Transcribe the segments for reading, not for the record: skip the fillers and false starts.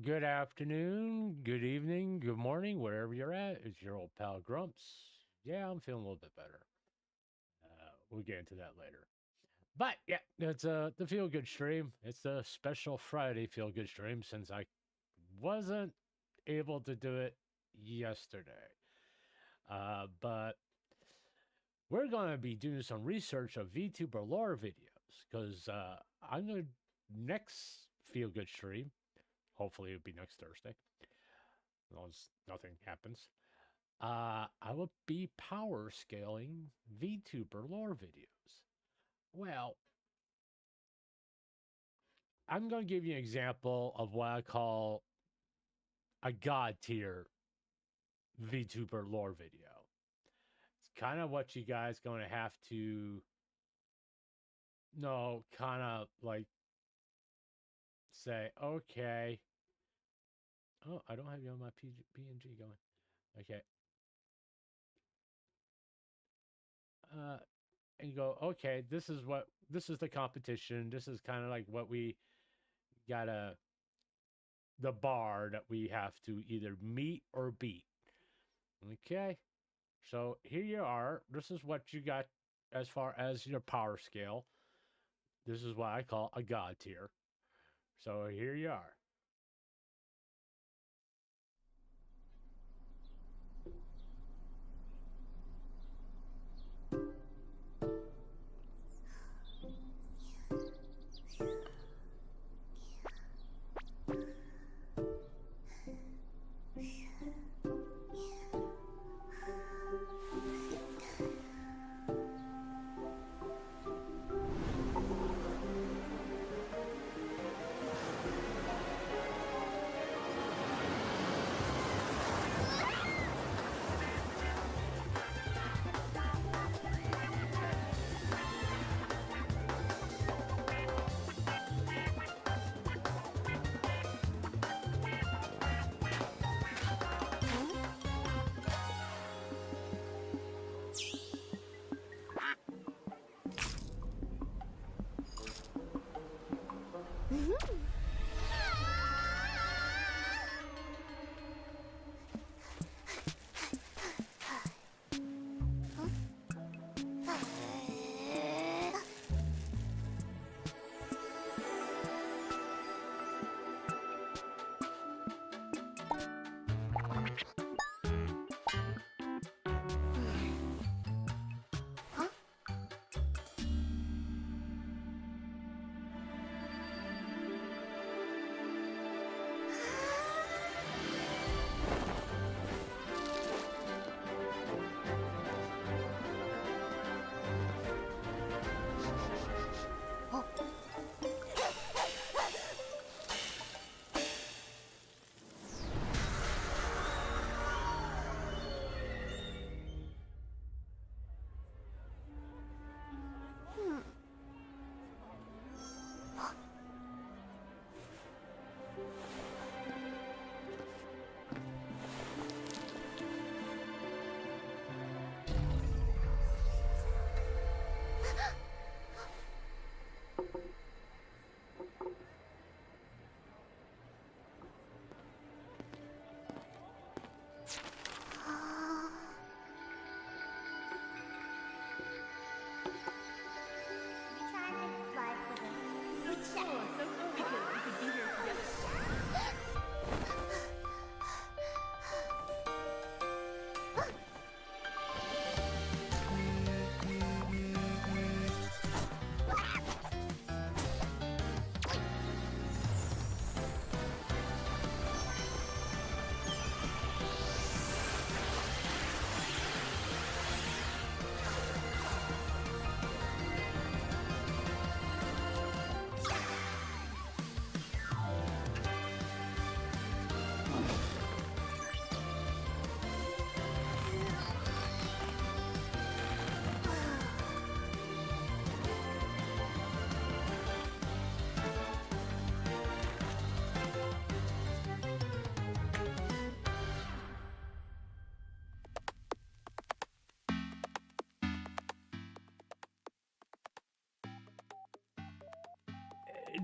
good afternoon, good evening, good morning, wherever you're at. It's your old pal Grumps. Yeah, I'm feeling a little bit better. We'll get into that later. But yeah, it's the feel good stream. It's a special Friday feel good stream since I wasn't able to do it yesterday. But we're going to be doing some research of VTuber lore videos because I'm going to next feel good stream. Hopefully, it'll be next Thursday. As long as nothing happens. I will be power scaling VTuber lore videos. Well, I'm going to give you an example of what I call a god tier VTuber lore video. It's kind of what you guys going to have to know, kind of like say, okay. Oh, I don't have you on my PNG going. Okay. And you go, okay, this is the competition. This is kind of like what we gotta, the bar that we have to either meet or beat. Okay. So here you are. This is what you got as far as your power scale. This is what I call a god tier. So here you are.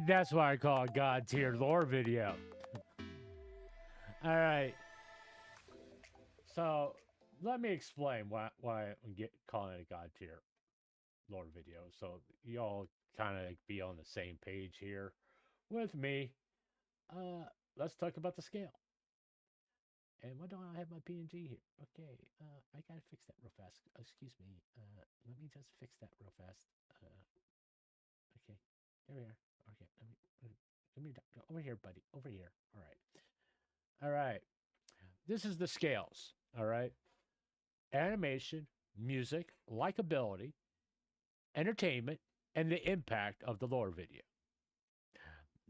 That's why I call a god tier lore video. All right. So let me explain why I'm calling it a god tier lore video, so y'all kind of be on the same page here with me. Let's talk about the scale. And why don't I have my PNG here? Okay, I gotta fix that real fast. Excuse me. Let me just fix that real fast. Okay, there we are. Okay, let me over here, buddy. Over here. All right. All right. This is the scales. All right. Animation, music, likability, entertainment, and the impact of the lore video.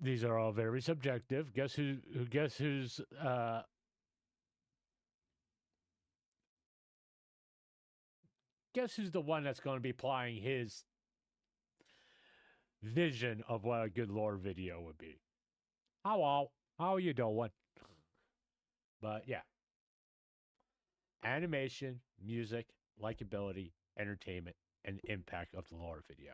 These are all very subjective. Guess who? Guess who's? Guess who's the one that's going to be applying his vision of what a good lore video would be? Hello, how are you doing? But yeah, animation, music, likability, entertainment, and impact of the lore video.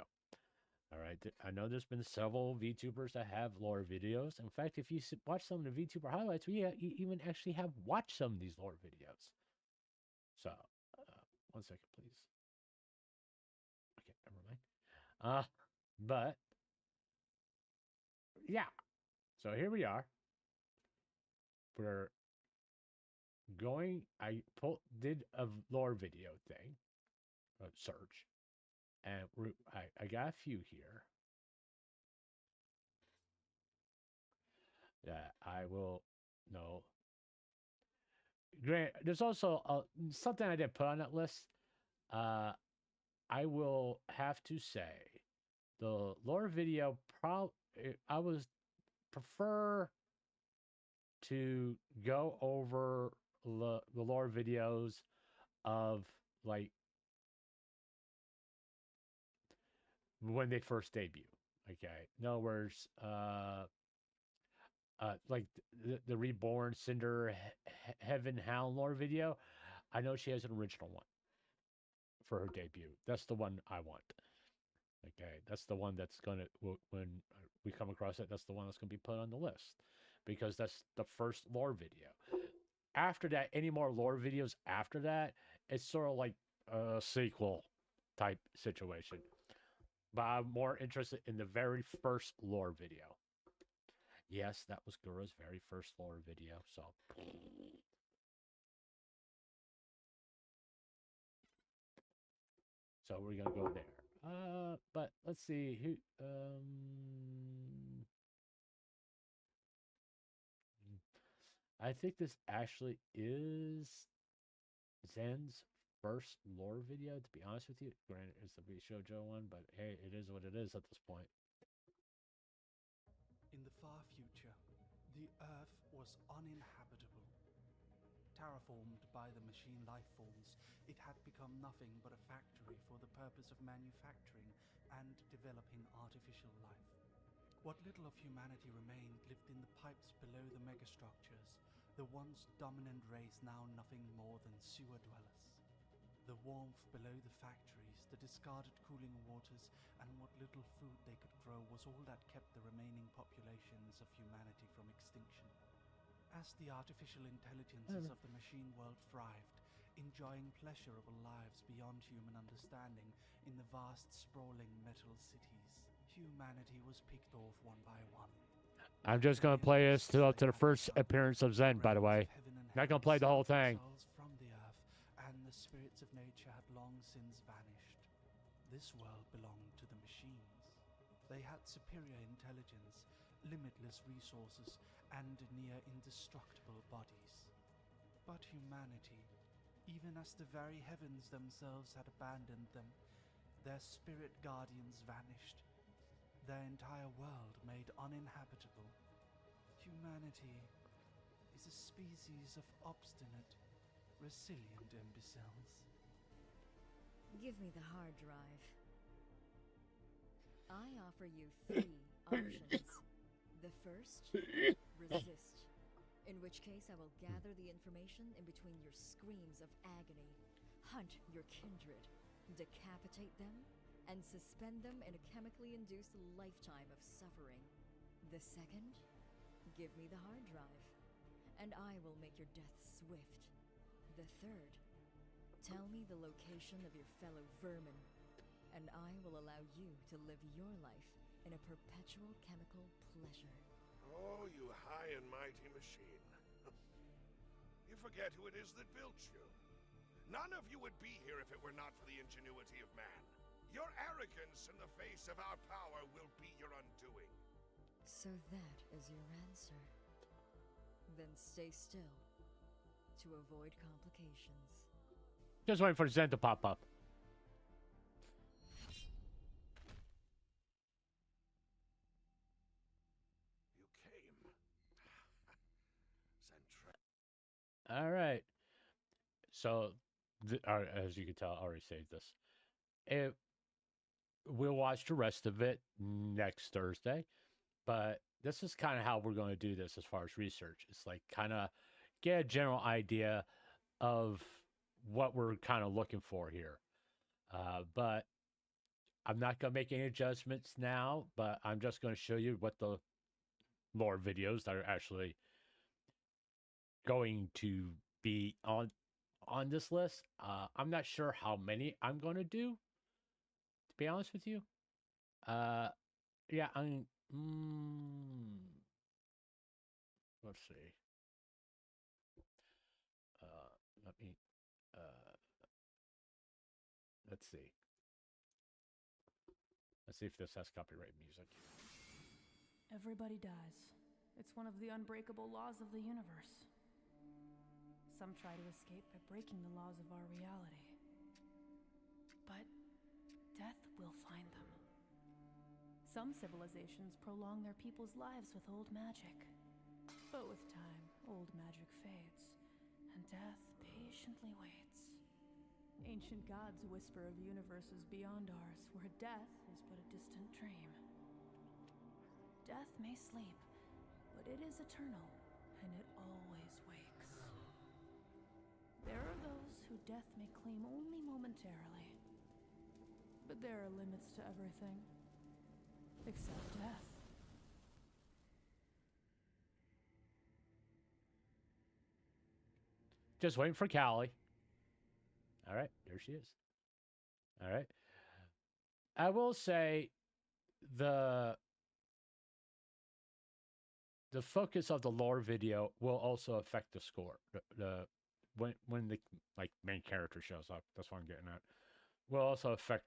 All right, I know there's been several VTubers that have lore videos. In fact, if you watch some of the VTuber highlights, we even actually have watched some of these lore videos. So, 1 second, please. Okay, never mind. But yeah, so here we are. We're going. I did a lore video thing, search, and I got a few here that I will know. Grant, there's also something I didn't put on that list. I will have to say, the lore video I was prefer to go over the lore videos of like when they first debut. Okay, in other words, like the Reborn Cinder Heaven Hound lore video. I know she has an original one for her debut. That's the one I want. Okay, that's the one that's gonna when we come across it. That's the one that's gonna be put on the list because that's the first lore video. After that, any more lore videos after that, it's sort of like a sequel type situation. But I'm more interested in the very first lore video. Yes, that was Gura's very first lore video. So we're gonna go there. But let's see who. I think this actually is Zen's first lore video. To be honest with you, granted it's the Shoujo one, but hey, it is what it is at this point. In the far future, the Earth was uninhabitable. Terraformed by the machine life forms, it had become nothing but a factory for the purpose of manufacturing and developing artificial life. What little of humanity remained lived in the pipes below the megastructures, the once dominant race now nothing more than sewer dwellers. The warmth below the factories, the discarded cooling waters, and what little food they could grow was all that kept the remaining populations of humanity from extinction. As the artificial intelligences of the machine world thrived, enjoying pleasurable lives beyond human understanding in the vast sprawling metal cities, humanity was picked off one by one. I'm just going to play this up to the first appearance of Zen, by the way. Not going to play the whole thing. From the earth, and the spirits of nature had long since vanished. This world belonged to the machines. They had superior intelligence, limitless resources, and near indestructible bodies. But humanity, even as the very heavens themselves had abandoned them, their spirit guardians vanished, their entire world made uninhabitable. Humanity is a species of obstinate, resilient imbeciles. Give me the hard drive. I offer you 3 options. The first, resist. In which case I will gather the information in between your screams of agony, hunt your kindred, decapitate them, and suspend them in a chemically induced lifetime of suffering. The second, give me the hard drive, and I I will make your death swift. The third, tell me the location of your fellow vermin, and I will allow you to live your life in a perpetual chemical pleasure. Oh, you high and mighty machine. You forget who it is that built you. None of you would be here if it were not for the ingenuity of man. Your arrogance in the face of our power will be your undoing. So that is your answer. Then stay still to avoid complications. Just waiting for Zen to pop up. You came. Zentra. All right. So, as you can tell, I already saved this. We'll watch the rest of it next Thursday. But this is kind of how we're going to do this as far as research. It's like kind of get a general idea of what we're kind of looking for here. But I'm not going to make any adjustments now, but I'm just going to show you what the lore videos that are actually going to be on this list. I'm not sure how many I'm going to do, to be honest with you. Yeah, let's see. Let me. Let's see. Let's see if this has copyright music. Everybody dies. It's one of the unbreakable laws of the universe. Some try to escape by breaking the laws of our reality. But death will find them. Some civilizations prolong their people's lives with old magic. But with time, old magic fades, and death patiently waits. Ancient gods whisper of universes beyond ours, where death is but a distant dream. Death may sleep, but it is eternal, and it always wakes. There are those who death may claim only momentarily. But there are limits to everything. Except death. Just waiting for Callie. All right, there she is. All right. I will say the focus of the lore video will also affect the score. When the like main character shows up, that's what I'm getting at. Will also affect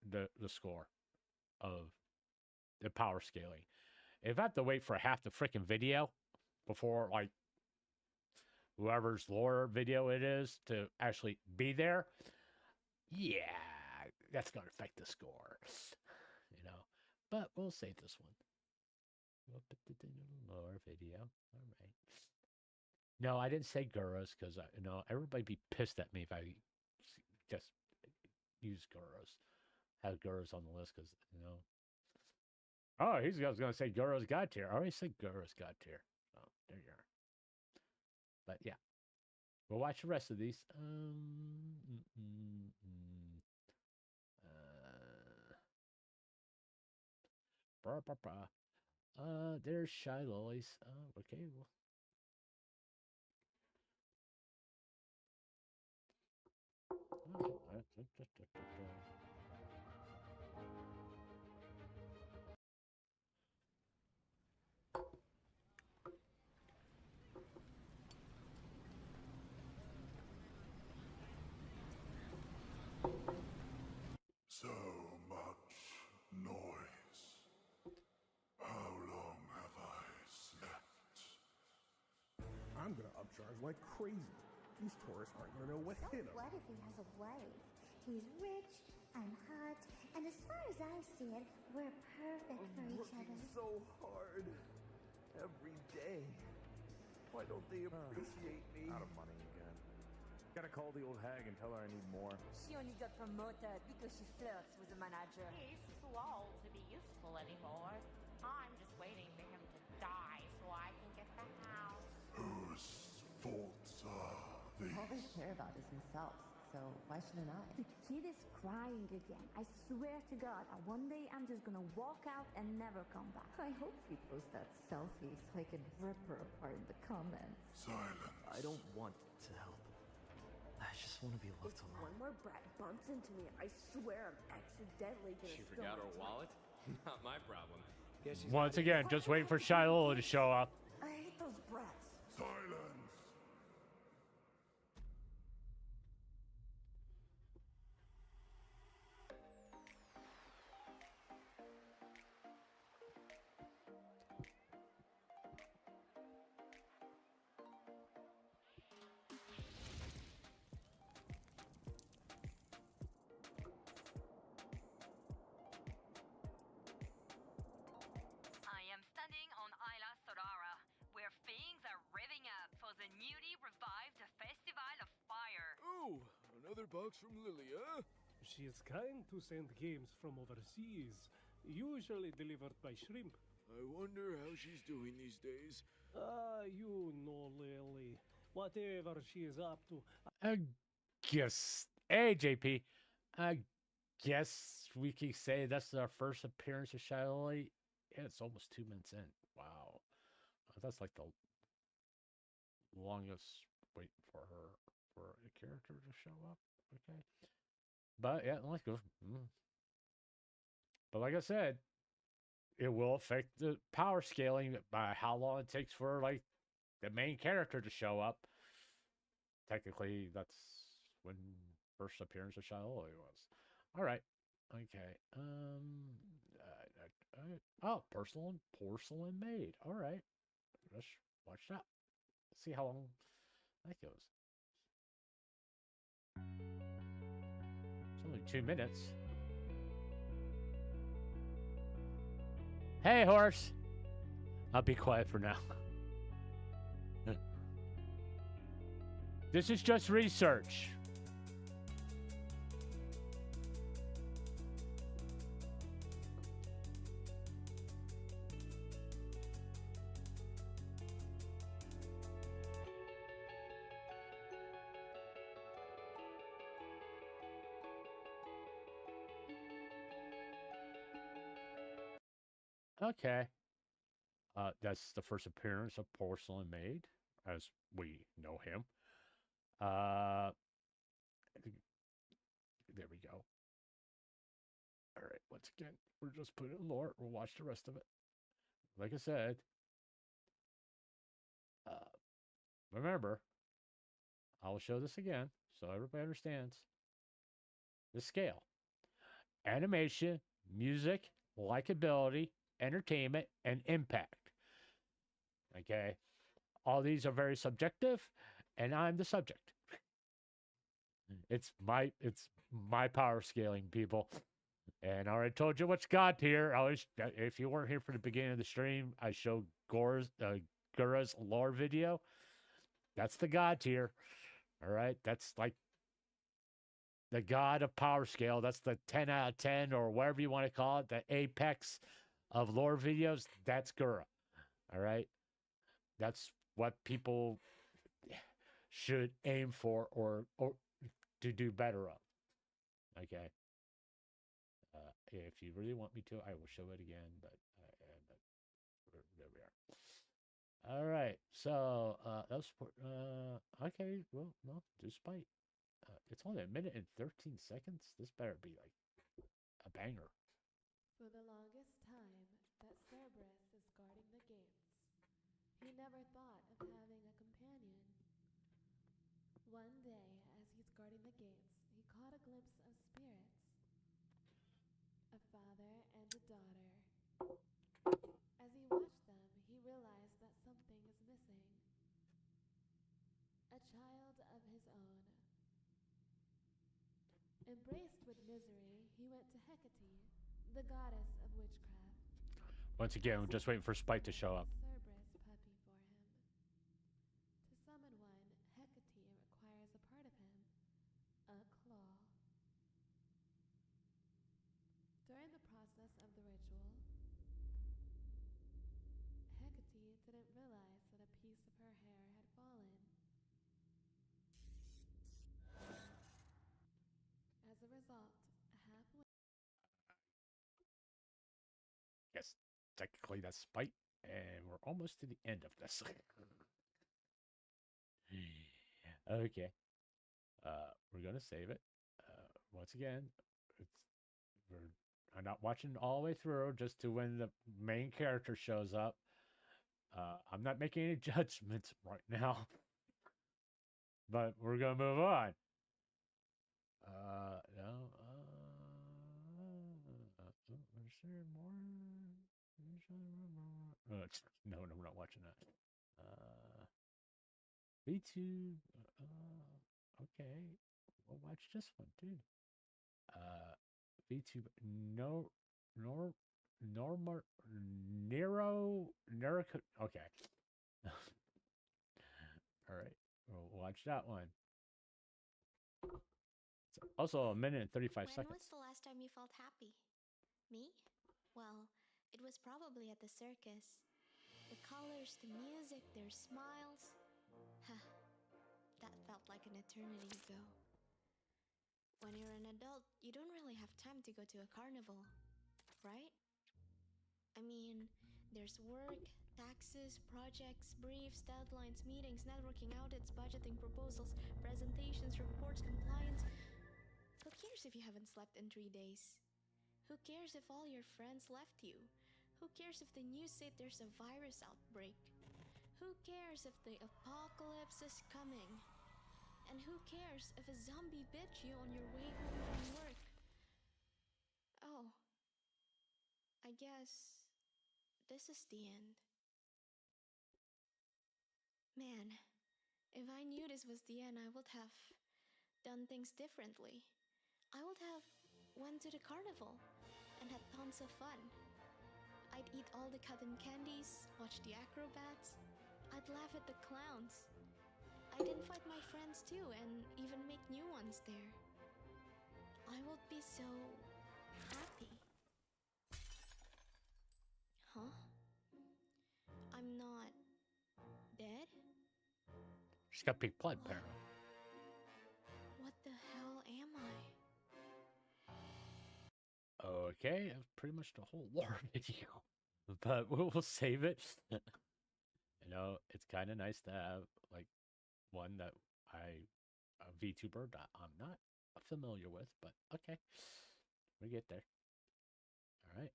the score of the power scaling. If I have to wait for half the freaking video before like whoever's lore video it is to actually be there, yeah, that's gonna affect the score. You know. But we'll save this one. We'll put it in the lore video. All right. No, I didn't say Gurus because everybody be pissed at me if I just use Gurus. Have Gurus on the list because Oh, he's going to say Gurus God tier. I already said Gurus God tier. Oh, there you are. But yeah, we'll watch the rest of these. There's Shy Lollies. Okay. Well. So much noise. How long have I slept? I'm gonna upcharge like crazy. These tourists aren't gonna know what hit him. What if he has a wife? He's rich, I'm hot, and as far as I see it, we're perfect for each other. So hard every day. Why don't they appreciate me? Out of money again. Gotta call the old hag and tell her I need more. She only got promoted because she flirts with the manager. He's too old to be useful anymore. I'm just waiting for him to die so I can get the house. Whose faults are these? All they care about is themselves. so why shouldn't I? The kid is crying again. I swear to God, one day I'm just gonna walk out and never come back. I hope he posts that selfie so I can rip her apart in the comments. Silence. I don't want to help. I just want to be left If alone. one more brat bumps into me, I swear I'm accidentally gonna She spill forgot my her drink. wallet? Not my problem. Guess she's Once again, just waiting for Shiloh to show up. I hate those brats. Silence. I am standing on Isla Sorara, where things are revving up for the newly revived Festival of Fire. Oh, another box from Lily, huh? She is kind to send games from overseas, usually delivered by shrimp. I wonder how she's doing these days. You know, Lily. Whatever she is up to. I guess. Hey, JP. I guess we can say that's our first appearance of Shiloh. Yeah, it's almost 2 minutes in. Wow. That's like the longest wait for her for a character to show up. Okay. But yeah, let's go. But like I said, it will affect the power scaling by how long it takes for like the main character to show up. Technically, that's when first appearance of Shiloh was. All right. Okay. Oh, porcelain maid. All right. Let's watch that. See how long that goes. It's only 2 minutes. Hey, horse. I'll be quiet for now. This is just research. Okay. That's the first appearance of Porcelain Maid, as we know him. There we go. All right, once again, we're just putting in lore. We'll watch the rest of it. Like I said, remember, I'll show this again so everybody understands the scale. Animation, music, likability, entertainment, and impact. Okay? All these are very subjective, and I'm the subject. It's my power scaling, people. And I already told you what's God tier. If you weren't here for the beginning of the stream, I showed Gura's lore video. That's the God tier. All right? That's like the God of power scale. That's the 10 out of 10 or whatever you want to call it, the apex of lore videos. That's Gura. All right? That's what people should aim for or to do better of. Okay? If you really want me to, I will show it again, but there we are. All right, so that's okay. Well, no, despite it's only 1 minute and 13 seconds. This better be like a banger. For the longest time that Cerberus is guarding the gates, he never thought of having a companion. One day, as he's guarding the gates, he caught a glimpse of spirits. A father and a daughter. As he watched them, he realized that something is missing. A child of his own. Embraced with misery, he went to Hecate, the goddess of witchcraft. Once again, we're just waiting for Spike to show up. Cerberus puppy for him. To summon one, Hecate requires a part of him, a claw. During the process of the ritual, Hecate didn't realize that a piece of her hair had fallen. technically that's spite, and we're almost to the end of this. Okay. We're gonna save it. Once again, it's I'm not watching all the way through just to when the main character shows up. I'm not making any judgments right now, but we're gonna move on. No. Is there more? No, we're not watching that. V2. Okay, we'll watch this one too. VTuber. No, nor, normal, Nero. Okay. All right, we'll watch that one. It's also a minute and 35 When seconds. was the last time you felt happy? Me? Well, it was probably at the circus. The colors, the music, their smiles. That felt like an eternity ago. When you're an adult, you don't really have time to go to a carnival, right? I mean, there's work, taxes, projects, briefs, deadlines, meetings, networking outings, budgeting proposals, presentations, reports, compliance. Who cares if you haven't slept in 3 days? Who cares if all your friends left you? Who cares if the news said there's a virus outbreak? Who cares if the apocalypse is coming? And who cares if a zombie bit you on your way home from work? Oh, I guess this is the end. Man, if I knew this was the end, I would have done things differently. I would have went to the carnival and had tons of fun. I'd eat all the cotton candies, watch the acrobats. I'd laugh at the clowns. I'd invite my friends too and even make new ones there. I would be so happy. Huh? I'm not dead? She's got pink blood, apparently. What the hell am I? Okay, that's pretty much the whole lore video. But we'll save it. You know, it's kind of nice to have like one that a VTuber that I'm not familiar with, but okay, we get there. All right.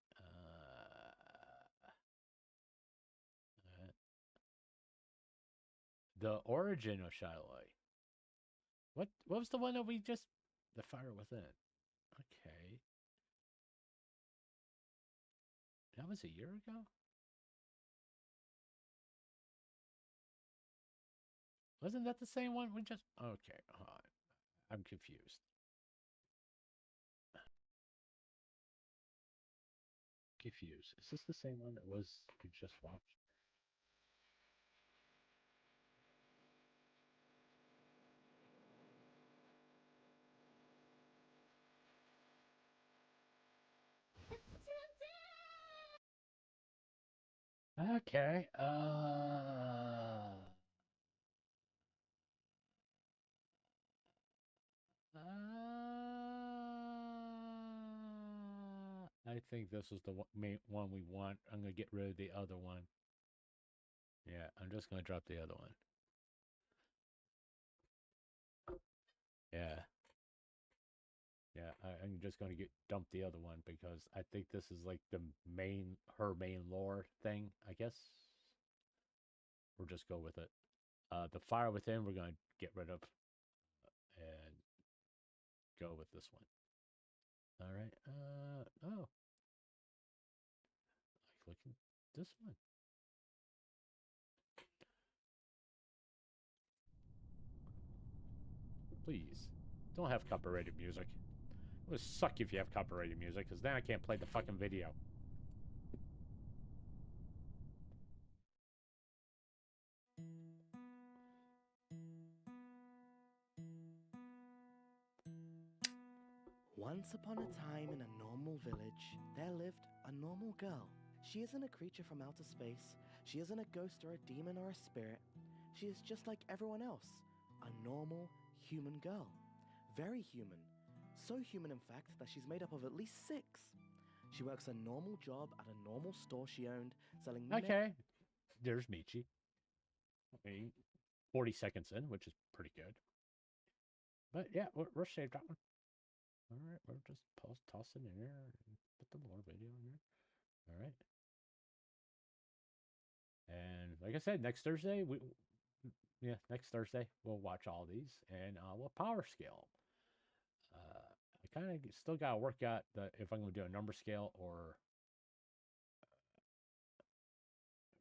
The origin of Shiloh. What was the one that we just the fire within? Okay. That was a year ago? Wasn't that the same one we just okay, hold on. I'm confused. Confused. Is this the same one that was we just watched? Okay. I think this is the main one we want. I'm gonna get rid of the other one. Yeah, I'm just gonna drop the other one. Yeah. Yeah, I'm just gonna dump the other one because I think this is like her main lore thing, I guess. We'll just go with it. The Fire Within we're gonna get rid of and go with this one. All right. Oh, I click this one. Please, don't have copyrighted music. It would suck if you have copyrighted music, because then I can't play the fucking video. Once upon a time in a normal village, there lived a normal girl. She isn't a creature from outer space. She isn't a ghost or a demon or a spirit. She is just like everyone else, a normal human girl. Very human. So human, in fact, that she's made up of at least 6. She works a normal job at a normal store she owned, selling. Okay, there's Michi. I mean, 40 seconds in, which is pretty good. But yeah, we're saved that one. All right, we're just toss it in here and put the more video in here. All right. And like I said, next Thursday, next Thursday we'll watch all these and we'll power scale. I kind of still got to work out if I'm going to do a number scale or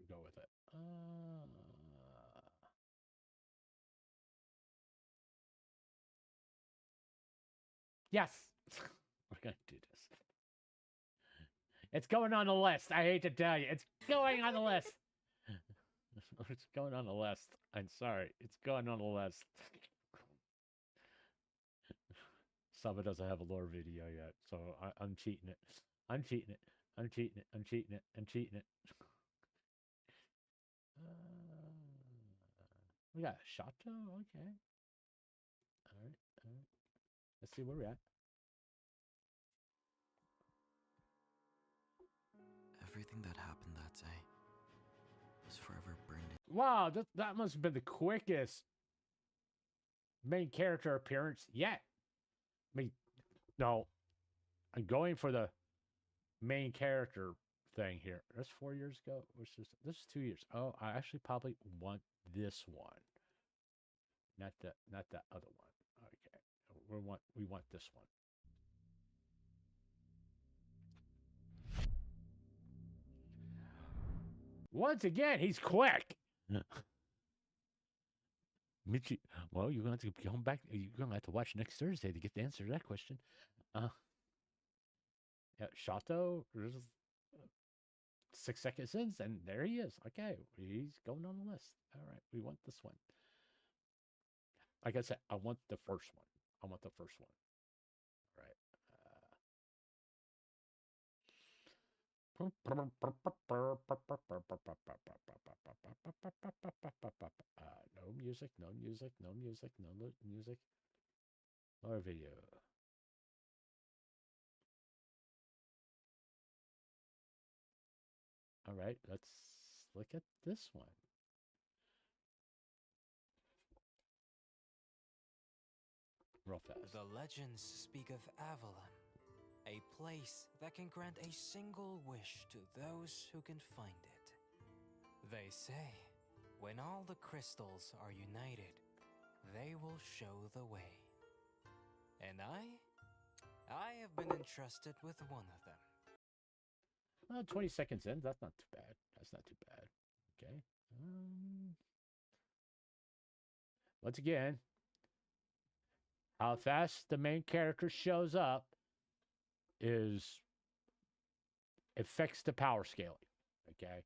go with it. Yes, we're going to do this. It's going on the list. I hate to tell you, it's going on the list. It's going on the list. I'm sorry, it's going on the list. Saba doesn't have a lore video yet, so I'm cheating it. I'm cheating it. I'm cheating it. I'm cheating it. I'm cheating it. We got Shato. Okay. All right. All right. Let's see where we're at. Everything that happened that day was forever burned in. Wow, that must have been the quickest main character appearance yet. I mean, no, I'm going for the main character thing here. That's 4 years ago. This is 2 years. Oh, I actually probably want this one, not that other one. Okay, we want this one. Once again, he's quick. Michi, well, you're going to have to come back. You're going to have to watch next Thursday to get the answer to that question. Yeah, Shato, 6 seconds in, and there he is. Okay, he's going on the list. All right, we want this one. Like I said, I want the first one. I want the first one. All right. No music, no music, no music, no music. More video. All right, let's look at this one. Real fast. The legends speak of Avalon, a place that can grant a single wish to those who can find it. They say, when all the crystals are united, they will show the way. And I have been entrusted with one of them. Well, 20 seconds in, that's not too bad. That's not too bad. Okay. Once again, how fast the main character shows up affects the power scaling. Okay.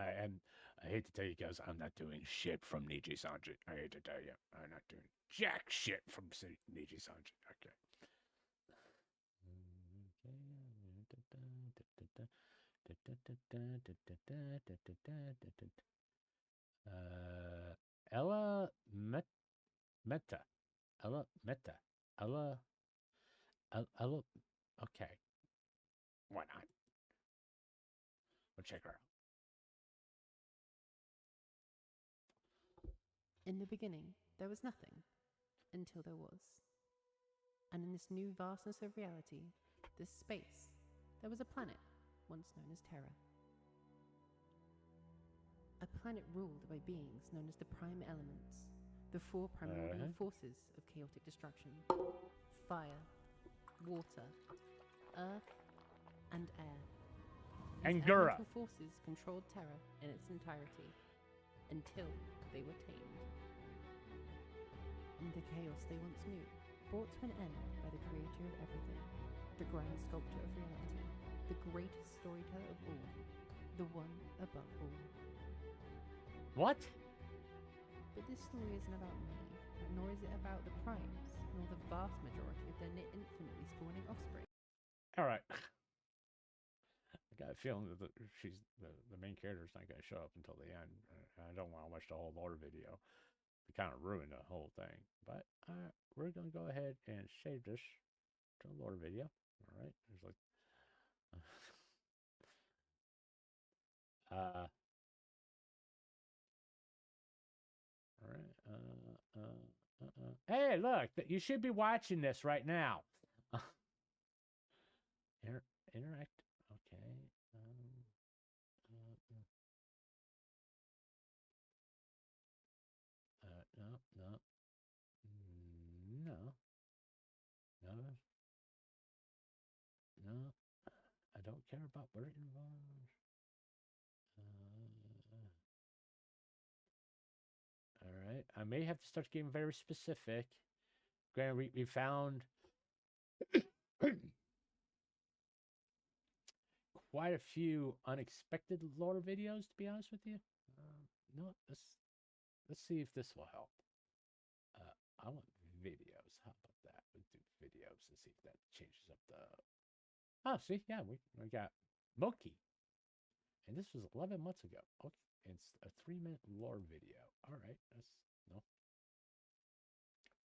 I hate to tell you guys, I'm not doing shit from Niji Sanji. I hate to tell you, I'm not doing jack shit from Niji Sanji. Okay. Ella Meta. Ella Meta. Ella. Okay. Why not? We'll check her out. In the beginning, there was nothing, until there was. And in this new vastness of reality, this space, there was a planet, once known as Terra. A planet ruled by beings known as the Prime Elements, the four primordial forces of chaotic destruction: fire, water, earth, and air. These elemental forces controlled Terra in its entirety, until they were tamed. And the chaos they once knew, brought to an end by the creator of everything, the grand sculptor of reality, the greatest storyteller of all, the one above all. What? But this story isn't about me, nor is it about the primes, nor the vast majority of their infinitely spawning offspring. All right. I got a feeling that the main character is not going to show up until the end. I don't want to watch the whole lore video. kind of ruin the whole thing. But we're gonna go ahead and save this to a lore video. All right, there's like, all right, hey, look, you should be watching this right now. Interact. Okay. No, no, no, no, no. I don't care about where it involves. All right. I may have to start getting very specific. Granted, we found quite a few unexpected lore videos, to be honest with you. No, let's see if this will help. I want videos. How about that? We'll do videos and see if that changes up the. Oh, see, yeah, we got Moki, and this was 11 months ago. Okay, it's a 3-minute lore video. All right, that's no.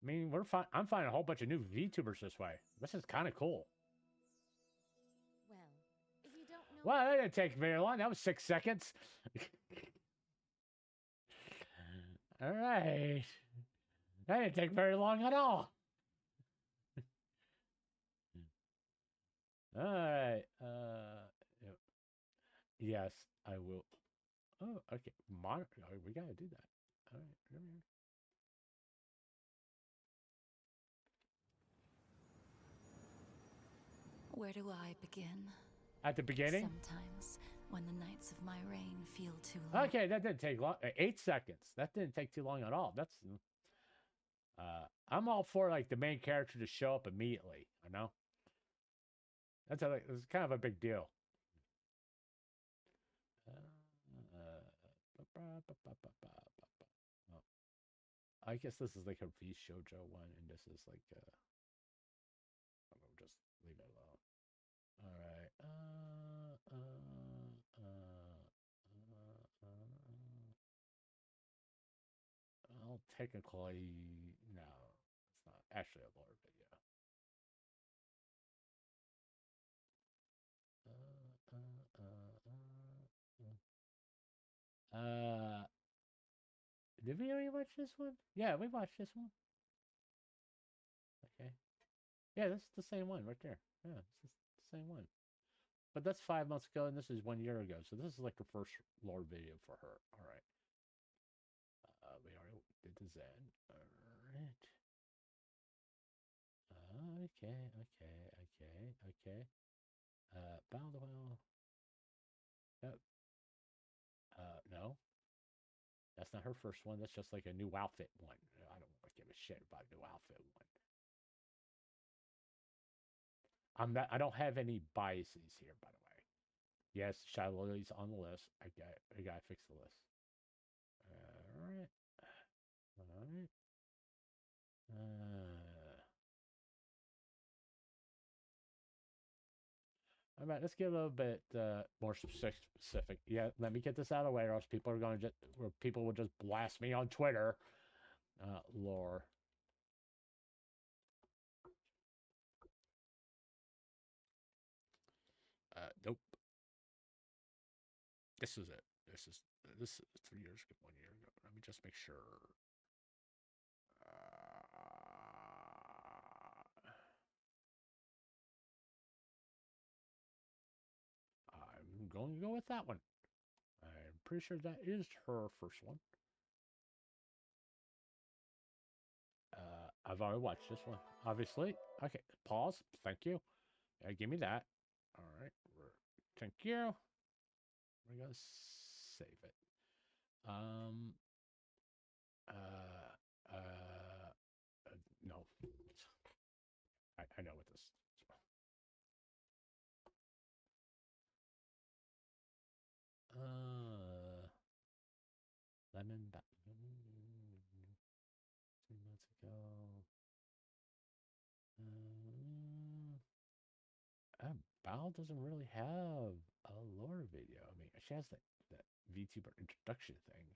I mean, I'm finding a whole bunch of new VTubers this way. This is kind of cool. Well, if you don't know. Well, that didn't take very long. That was 6 seconds. All right. That didn't take very long at all. All right. Yes, I will. Oh, okay. Monitor. Oh, we gotta do that. All right. Come here. Where do I begin? At the beginning? Sometimes, when the nights of my reign feel too long. Okay, that didn't take long. 8 seconds. That didn't take too long at all. That's. I'm all for like the main character to show up immediately. You know. That's kind of a big deal. I guess this is like a V shoujo one, and this is like we'll just leave it alone. All right. Well, technically, no, it's not actually a lore video. Did we already watch this one? Yeah, we watched this one. Okay. Yeah, that's the same one right there. Yeah, it's the same one. But that's 5 months ago, and this is 1 year ago. So this is like the first lore video for her. All right. We already did the Zen. All right. Okay. Battle the Well. Yep. No. That's not her first one. That's just like a new outfit one. I don't want to give a shit about a new outfit one. I don't have any biases here, by the way. Yes, Shadow Lily's on the list. I gotta fix the list. Alright. All right, let's get a little bit more specific. Yeah, let me get this out of the way, or else people are going to people will just blast me on Twitter. Lore. Nope. This is it. This is 3 years ago, 1 year ago. Let me just make sure. I'm going to go with that one. I'm pretty sure that is her first one. I've already watched this one, obviously. Okay, pause. Thank you. Give me that. All right. Thank you. We're gonna save it. No. I know what this. Lemon back 2 months ago. Bao doesn't really have a lore video. I mean, she has that VTuber introduction thing.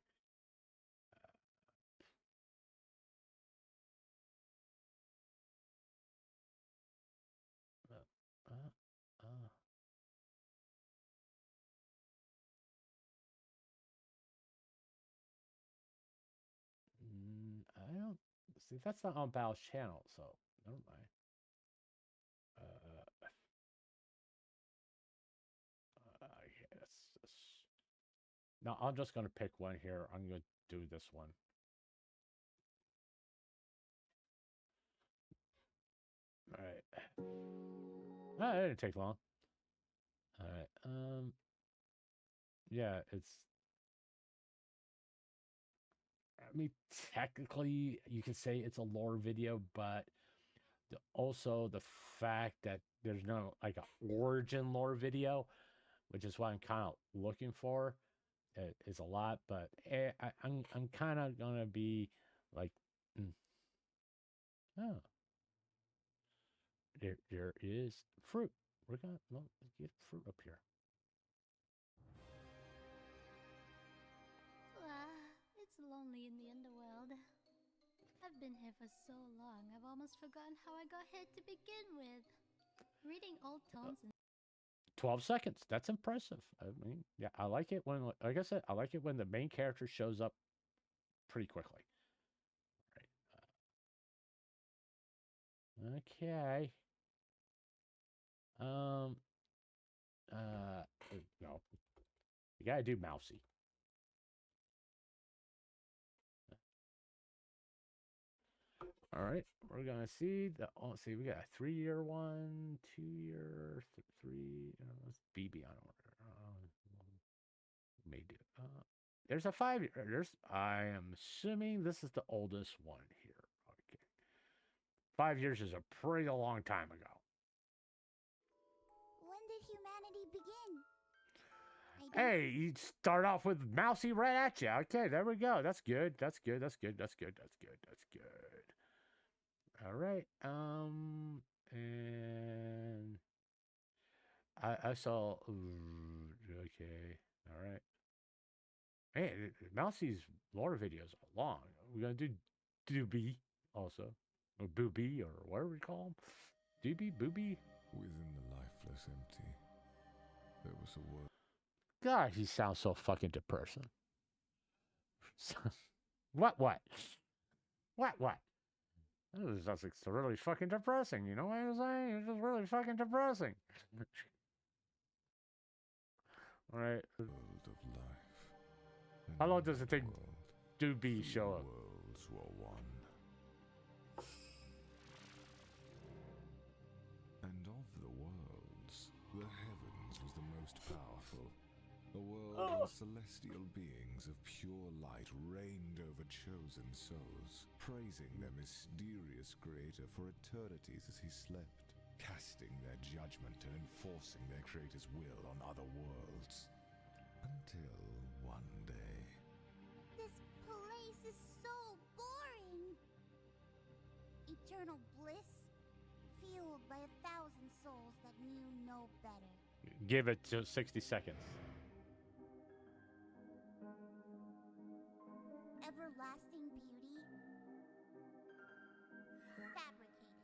See, that's not on Bao's channel, so never mind. Yes. No, I'm just gonna pick one here. I'm gonna do this one. All right. Ah, it didn't take long. All right. Yeah, it's. I mean, technically, you can say it's a lore video, but also the fact that there's no like an origin lore video, which is what I'm kind of looking for, is a lot. But I'm kind of gonna be like, oh, there is fruit. We're gonna get fruit up here. It's lonely in the underworld. I've been here for so long, I've almost forgotten how I got here to begin with. Reading old tomes and 12 seconds. That's impressive. I mean, yeah, I like it when, like I said, I like it when the main character shows up pretty quickly. Right. Okay. No. You gotta do mousy. All right, we're gonna see the. Oh, see, we got a 3-year one, 2-year, 3. Let's BB on order. May do. There's a 5-year. I am assuming this is the oldest one here. Okay. 5 years is a pretty long time ago. when did humanity begin? Hey, you start off with mousy right at you. Okay, there we go. That's good. That's good. That's good. That's good. That's good. That's good. All right. And I saw. Okay. All right. Hey, Mousy's lore videos are long. We're gonna do Doobie also, or Booby, or whatever we call them. Doobie, Booby. Within the lifeless empty, there was a word. God, he sounds so fucking depressing. What? What? That's really fucking depressing. You know what I'm saying? It's just really fucking depressing. All right. World of life. How long does it take Doobie show up? Worlds were one. And of the worlds, the heavens was the most powerful. A world where celestial beings of pure light reigned over chosen souls, praising their mysterious creator for eternities as he slept, casting their judgment and enforcing their creator's will on other worlds. Until one day... This place is so boring! Eternal bliss, fueled by 1,000 souls that knew no better. Give it to 60 seconds. Everlasting beauty, fabricated.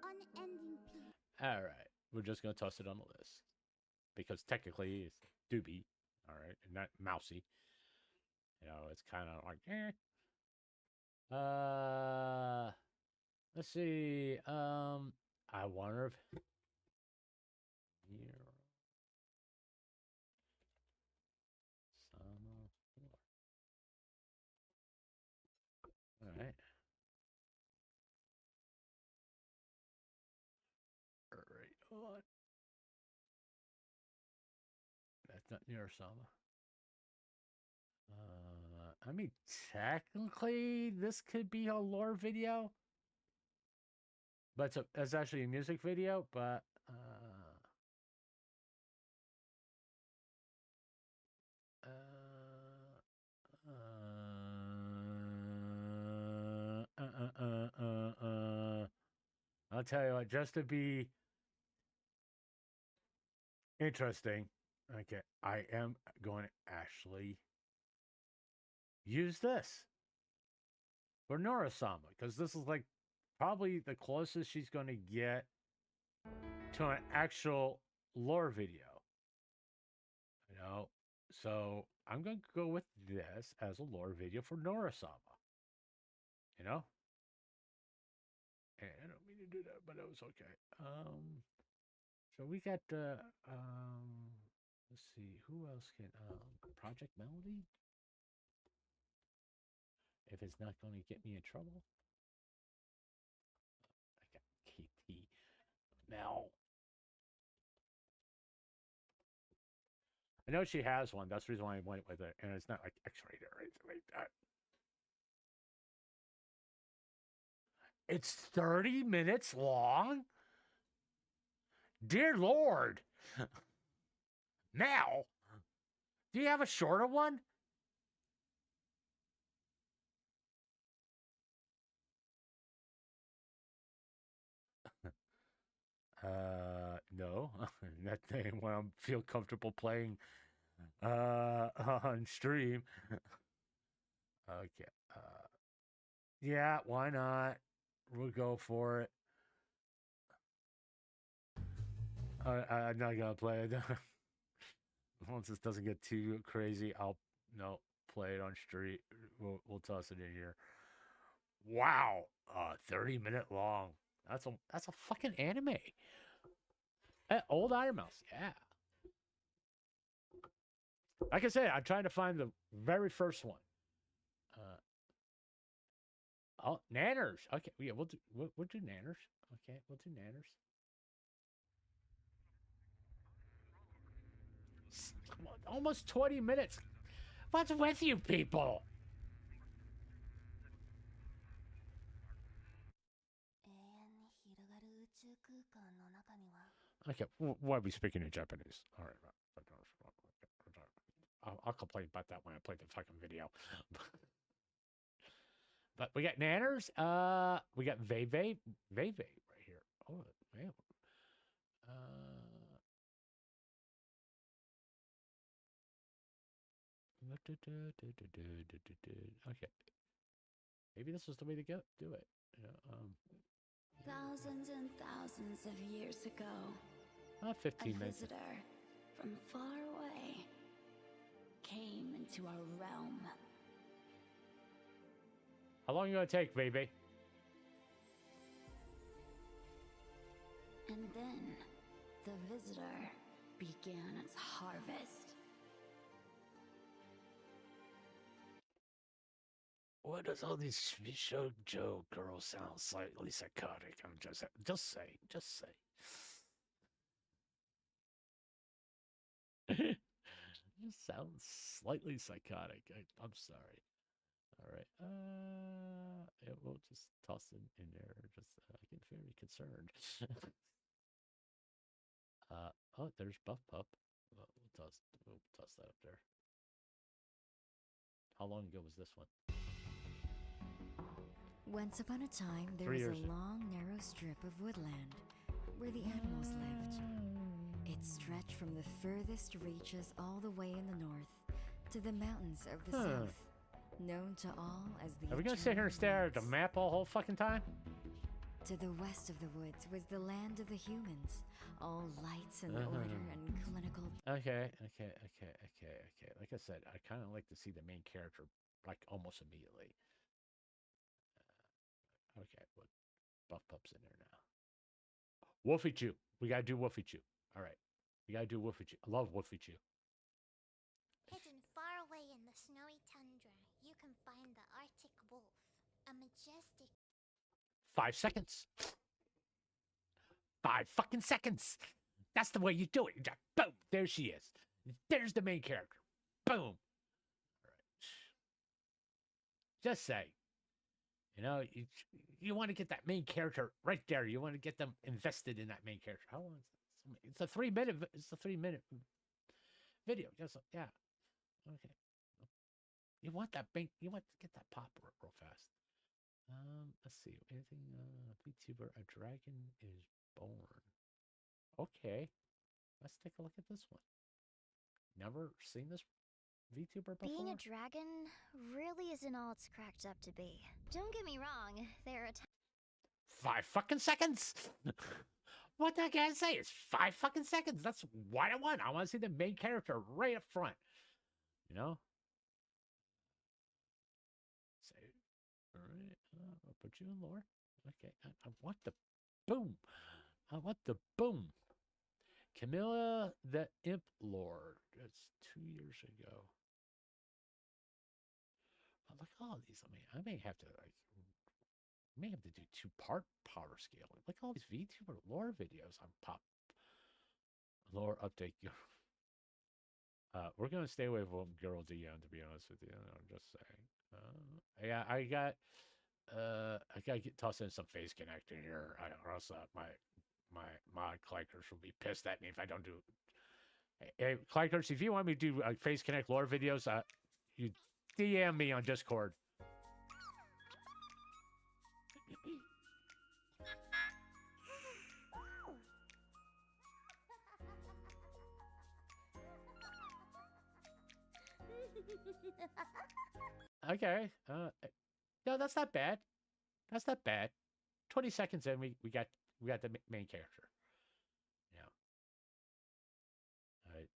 Unending peace. All right, we're just gonna toss it on the list because technically it's Doobie, all right, and not Mousy. You know, it's kind of like, let's see. I wonder if here. All right. All right. Hold on. That's not near Sama. I mean, technically, this could be a lore video, but it's actually a music video. But I'll tell you what, just to be interesting, okay, I am going to actually use this for Norasama because this is like probably the closest she's going to get to an actual lore video. You know, So I'm going to go with this as a lore video for Norasama. You know? And I don't mean to do that, but it was okay. So we got, let's see, who else can, Project Melody? If it's not going to get me in trouble. I got KT. Now, I know she has one. That's the reason why I went with it. And it's not like X-rated or anything like that. It's 30 minutes long? Dear Lord. Now, do you have a shorter one? No. That thing when I feel comfortable playing on stream. Okay. Yeah, why not? We'll go for it. I'm not gonna play it. Once this doesn't get too crazy, I'll play it on street. We'll toss it in here. Wow, 30-minute long. That's a fucking anime. Old Iron Mouse, yeah. Like I said, I'm trying to find the very first one. Oh, Nanners. Okay, yeah, we'll do Nanners. Okay, we'll do Nanners. Almost 20 minutes. What's with you people? Okay, why are we speaking in Japanese? All right. I'll complain about that when I play the fucking video. But we got Nanners. We got Veve right here. Oh, man. Okay. Maybe this was the way to go. Do it. Thousands and thousands of years ago, 15 a minutes. visitor from far away came into our realm. How long are you gonna take, baby? And then the visitor began its harvest. Why does all these shoujo girls sound slightly psychotic? I'm just say. Just sounds slightly psychotic. I'm sorry. All right. Yeah, we'll just toss it in there. Just I get very concerned. Oh, there's Buff Pup. We'll toss that up there. How long ago was this one? Once upon a time, there was a long, narrow strip of woodland where the animals lived. It stretched from the furthest reaches all the way in the north to the mountains of the south, known to all as the... Are we gonna sit here and stare at the map all whole fucking time? To the west of the woods was the land of the humans, all lights and order and clinical... Okay. Like I said, I kind of like to see the main character, like, almost immediately. Okay, well, Buff Pup's in there now. Wolfie Chew. We gotta do Wolfie Chew. All right. We gotta do Wolfie Chew. I love Wolfie Chew. Hidden far away in the snowy tundra, you can find the Arctic wolf, a majestic... 5 seconds. 5 fucking seconds. That's the way you do it. Boom. There she is. There's the main character. Boom. All right. Just say, you want to get that main character right there. You want to get them invested in that main character. How long is it? It's a 3-minute. It's a 3-minute video. Just yeah. Okay. You want that bank? You want to get that pop real fast. Let's see. Anything? Vtuber, a dragon is born. Okay. Let's take a look at this one. Never seen this VTuber before? Being a dragon really isn't all it's cracked up to be. Don't get me wrong, there are 5 fucking seconds! What can I say? It's 5 fucking seconds. That's what I want. I want to see the main character right up front. You know? Save. All right. I'll put you in lore. Okay. I want the boom. I want the boom. Camilla the Imp Lord. That's 2 years ago. Oh, look at all these. I mean, I may have to do 2-part power scaling. Look at all these VTuber lore videos on pop lore update. We're gonna stay away from Girl Dion, to be honest with you. I'm just saying. Yeah, I gotta get tossed in some face connect in here, or else my mod clickers will be pissed at me if I don't do. Hey, clickers, if you want me to do face connect lore videos, you DM me on Discord. Okay. No, that's not bad. That's not bad. 20 seconds in, we got the main character. Yeah. All right.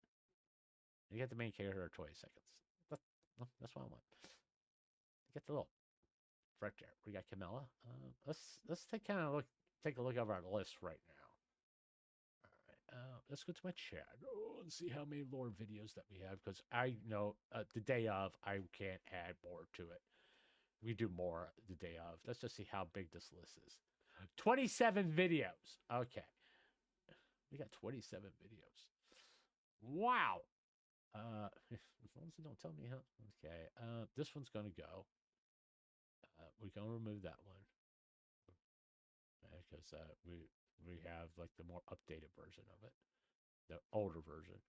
You get the main character in 20 seconds. That's what I want. You get the little right there. We got Camilla. Let's take a look over our list right now. All right. Let's go to my chat and see how many lore videos that we have, because I know the day of I can't add more to it. We do more the day of. Let's just see how big this list is. 27 videos. Okay. We got 27 videos. Wow. As long as you don't tell me how. Okay. This one's going to go. We're going to remove that one. Because we have like the more updated version of it. The older version.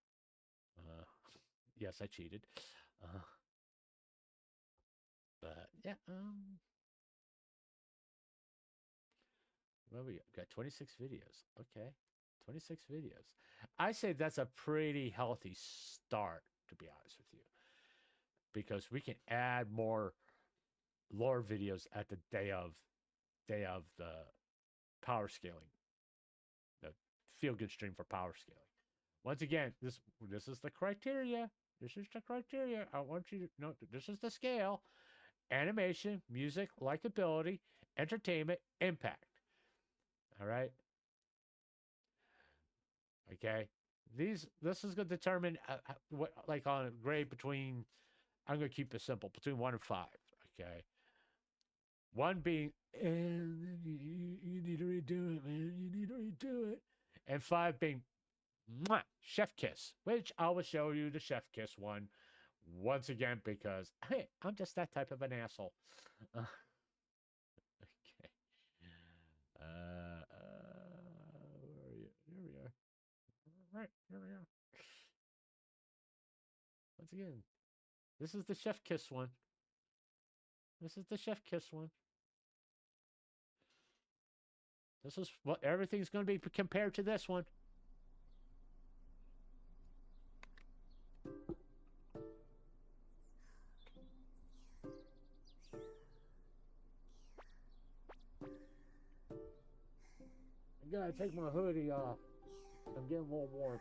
Yes, I cheated. But yeah, well, we got 26 videos. Okay. 26 videos. I say that's a pretty healthy start, to be honest with you. Because we can add more lore videos at the day of the power scaling. The feel good stream for power scaling. Once again, this is the criteria. This is the criteria. I want you to know this is the scale. Animation, music, likability, entertainment, impact. All right. Okay. This is going to determine what, like, on a grade between. I'm going to keep it simple, between 1 and 5. Okay. 1 being, you need to redo it, man. You need to redo it. And 5 being, mwah, chef kiss, which I will show you the chef kiss one once again because, hey, I'm just that type of an asshole. Okay. Where are you? Here we are. Right, here we are. Once again, this is the chef kiss one. This is the chef kiss one. This is what everything's going to be compared to this one. I gotta take my hoodie off. I'm getting a little warm.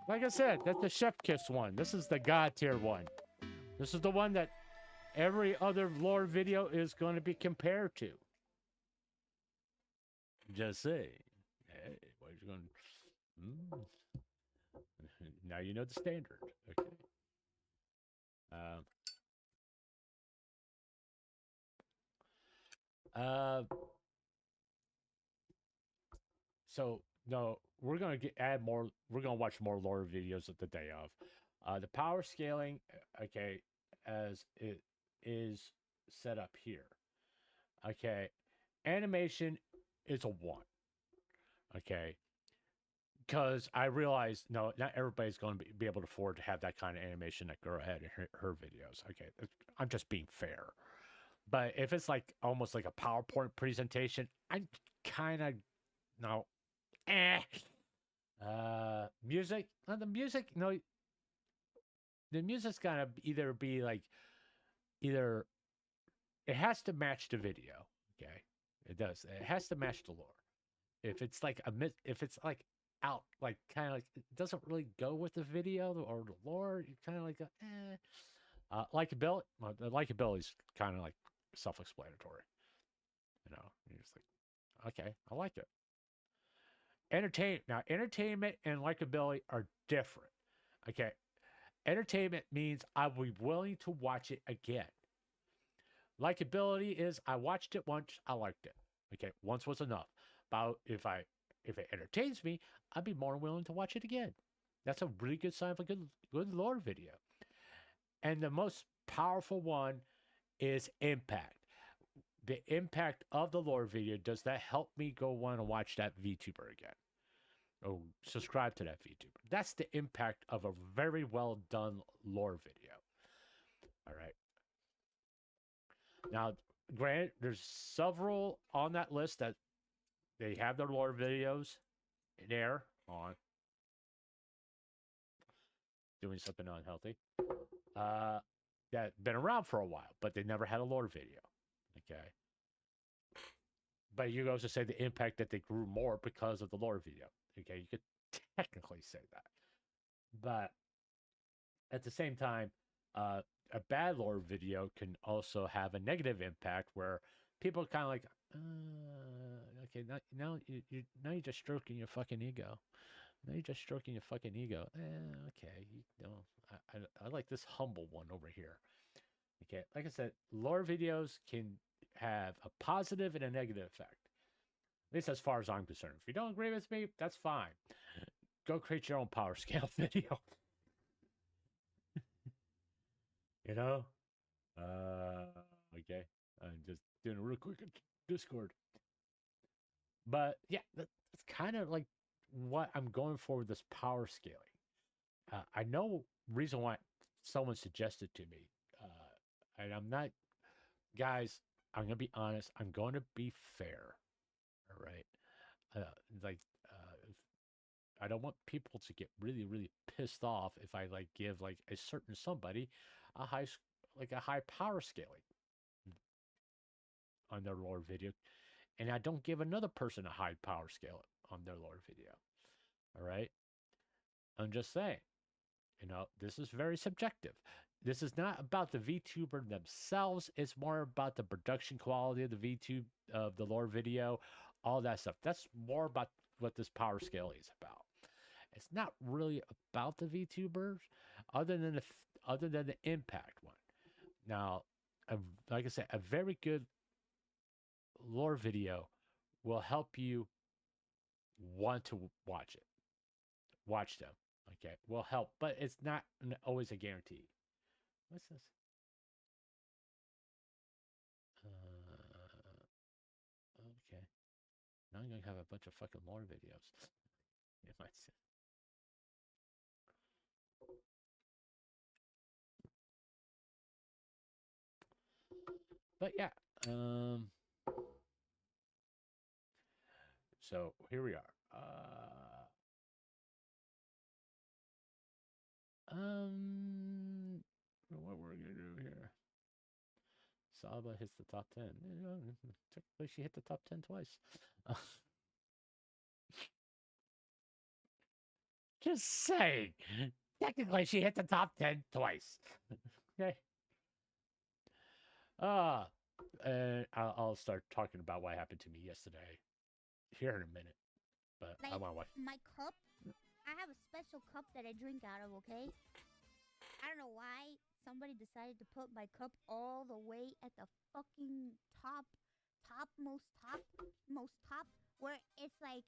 Like I said, that's the chef kiss one. This is the god tier one. This is the one that every other lore video is going to be compared to. Just say, hey, what you going? Now you know the standard. Okay. So no, we're gonna add more. We're gonna watch more lore videos at the day of. The power scaling, okay, as it is set up here. Okay, animation is a 1. Okay, because I realize no, not everybody's going to be able to afford to have that kind of animation that girl had in her videos. Okay, I'm just being fair. But if it's like almost like a PowerPoint presentation, I'm kind of no. Music. The music. No, the music's gotta either be like either it has to match the video. Okay, it does. It has to match the lore. If it's like if it's like out, like kind of like it doesn't really go with the video or the lore, you kind of like likability. Well, the likability is kind of like self-explanatory. You know, you're just like, okay, I like it. Entertainment and likability are different. Okay, entertainment means I will be willing to watch it again. Likability is I watched it once, I liked it. Okay, once was enough. But if it entertains me, I'd be more willing to watch it again. That's a really good sign of a good lore video. And the most powerful one is impact. The impact of the lore video, does that help me go want to watch that VTuber again? Or subscribe to that VTuber? That's the impact of a very well done lore video. All right. Now, granted, there's several on that list that they have their lore videos there on doing something unhealthy. That been around for a while, but they never had a lore video. Okay. But you can also say the impact that they grew more because of the lore video. Okay, you could technically say that. But at the same time, a bad lore video can also have a negative impact where people kind of like, okay, now you're just stroking your fucking ego. Now you're just stroking your fucking ego. Okay, I like this humble one over here. Okay, like I said, lore videos can have a positive and a negative effect. At least as far as I'm concerned. If you don't agree with me, that's fine. Go create your own power scale video. You know? Okay. I'm just doing a real quick Discord. But yeah, that's kind of like what I'm going for with this power scaling. I know reason why someone suggested to me. And I'm not, guys, I'm going to be honest. I'm going to be fair. All right. I don't want people to get really, really pissed off if I like give like a certain somebody a high power scaling on their lore video, and I don't give another person a high power scale on their lore video. All right, I'm just saying, this is very subjective. This is not about the VTuber themselves. It's more about the production quality of the VTube of the lore video, all that stuff. That's more about what this power scale is about. It's not really about the VTubers, other than the impact one. Now, like I said, a very good lore video will help you want to watch it. Watch them. Okay, will help, but it's not always a guarantee. What's this? Okay. Now I'm gonna have a bunch of fucking lore videos. It might say. But yeah, so here we are. What we're gonna do here? Saba hits the top 10. Technically, she hit the top 10 twice. Just saying. Technically, she hit the top 10 twice. Okay. And I'll start talking about what happened to me yesterday here in a minute. But I Like, want to watch. my cup, I have a special cup that I drink out of, okay? I don't know why somebody decided to put my cup all the way at the fucking most top, where it's like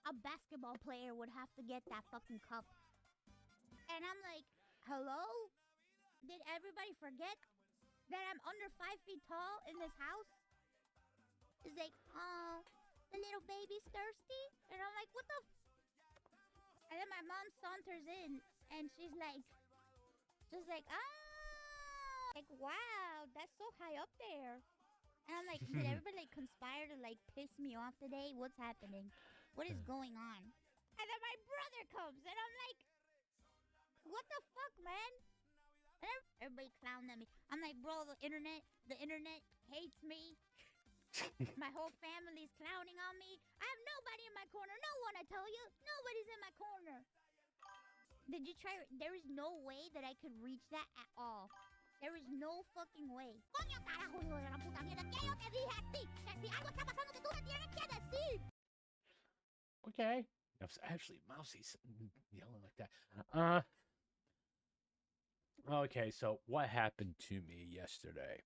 a basketball player would have to get that fucking cup. And I'm like, hello? Did everybody forget that I'm under 5 feet tall in this house? It's like, oh, the little baby's thirsty? And I'm like, what the And then my mom saunters in, and she's like, like, wow, that's so high up there. And I'm like, did everybody like conspire to like piss me off today? What's happening? What is going on? And then my brother comes, and I'm like, what the fuck, man? And everybody clowned at me. I'm like, bro, the internet hates me. My whole family's clowning on me. I have nobody in my corner. No one, I tell you. Nobody's in my corner. Did you try? There is no way that I could reach that at all. There is no fucking way. Okay. That's actually Mousy yelling like that. Okay, so what happened to me yesterday?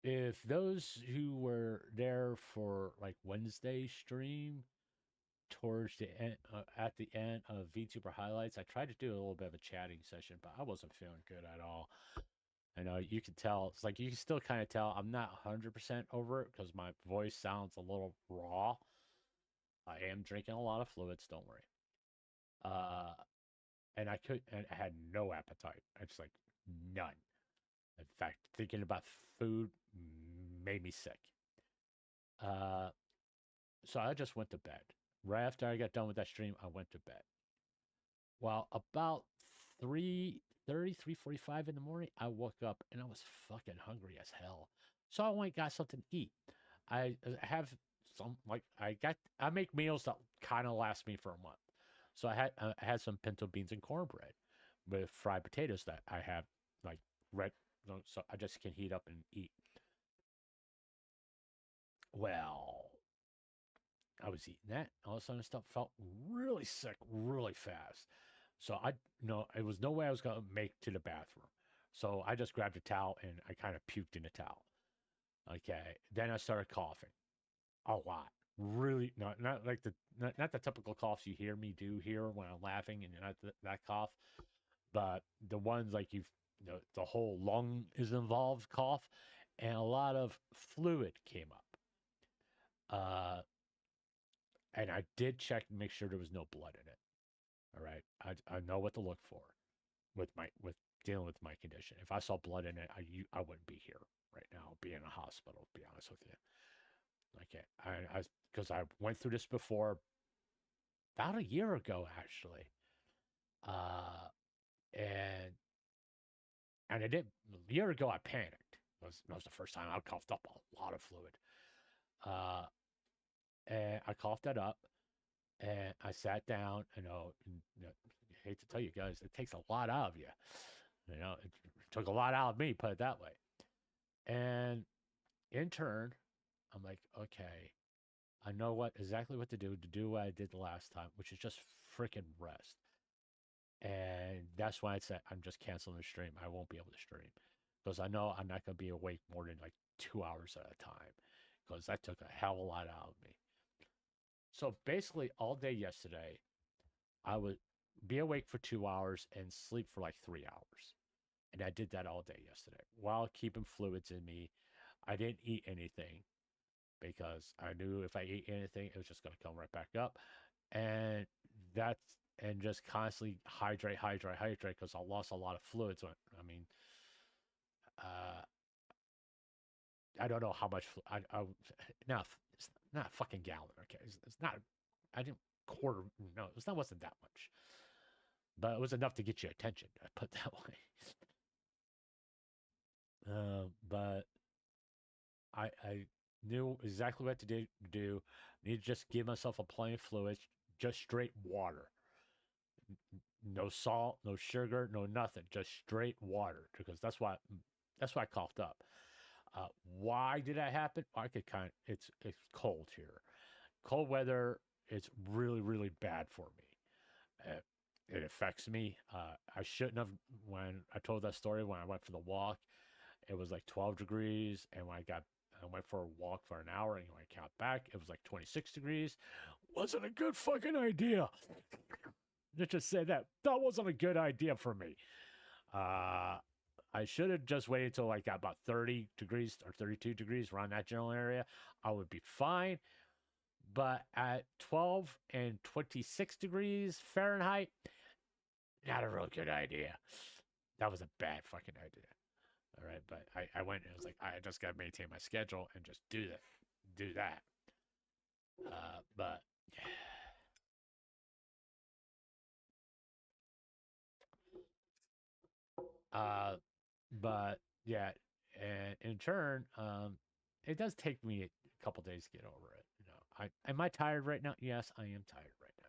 If those who were there for like Wednesday stream towards the end, at the end of VTuber highlights, I tried to do a little bit of a chatting session, but I wasn't feeling good at all. I know you can tell. It's like you can still kind of tell I'm not 100% over it because my voice sounds a little raw. I am drinking a lot of fluids. Don't worry. And I had no appetite. I just like none. In fact, thinking about food made me sick. So I just went to bed. Right after I got done with that stream, I went to bed. Well, about 3:30, 3:45 in the morning, I woke up and I was fucking hungry as hell. So I went and got something to eat. I have some I make meals that kind of last me for a month. So I had some pinto beans and cornbread with fried potatoes that I have like red, so I just can heat up and eat. Well, I was eating that. All of a sudden, stuff felt really sick, really fast. So it was no way I was gonna make to the bathroom. So I just grabbed a towel and I kind of puked in the towel. Okay. Then I started coughing a lot. Really, not like not the typical coughs you hear me do here when I'm laughing and not that cough, but the ones like the whole lung is involved cough, and a lot of fluid came up. And I did check to make sure there was no blood in it. All right, I know what to look for with dealing with my condition. If I saw blood in it, I wouldn't be here right now. I'd be in a hospital. To be honest with you. Okay, because I went through this before about a year ago actually, and I did a year ago. I panicked. That was the first time I coughed up a lot of fluid, and I coughed that up, and I sat down. I hate to tell you guys, it takes a lot out of you. It took a lot out of me. Put it that way, and in turn, I'm like, okay, I know exactly what to do what I did the last time, which is just freaking rest. And that's why I said I'm just canceling the stream. I won't be able to stream because I know I'm not going to be awake more than like 2 hours at a time because that took a hell of a lot out of me. So basically, all day yesterday, I would be awake for 2 hours and sleep for like 3 hours. And I did that all day yesterday while keeping fluids in me. I didn't eat anything because I knew if I ate anything, it was just going to come right back up. And just constantly hydrate because I lost a lot of fluids. I don't know how much. It's not a fucking gallon. Okay, it's not. I didn't quarter. No, wasn't that much. But it was enough to get your attention. I put it that way. But I knew exactly what to do. Need to just give myself a plain fluid, just straight water. No salt, no sugar, no nothing, just straight water. Because that's why I coughed up. Why did that happen? I could it's cold here. Cold weather is really bad for me. It affects me. I shouldn't have. When I told that story, when I went for the walk, it was like 12 degrees, and when I went for a walk for an hour, and when I count back, it was like 26 degrees. Wasn't a good fucking idea. Let's just say that wasn't a good idea for me. I should have just waited until like about 30 degrees or 32 degrees around that general area. I would be fine. But at 12 and 26 degrees Fahrenheit, not a real good idea. That was a bad fucking idea. All right, but I went and I was like, I just got to maintain my schedule and just do that. But but yeah, and in turn, it does take me a couple days to get over it. You know, am I tired right now? Yes, I am tired right now.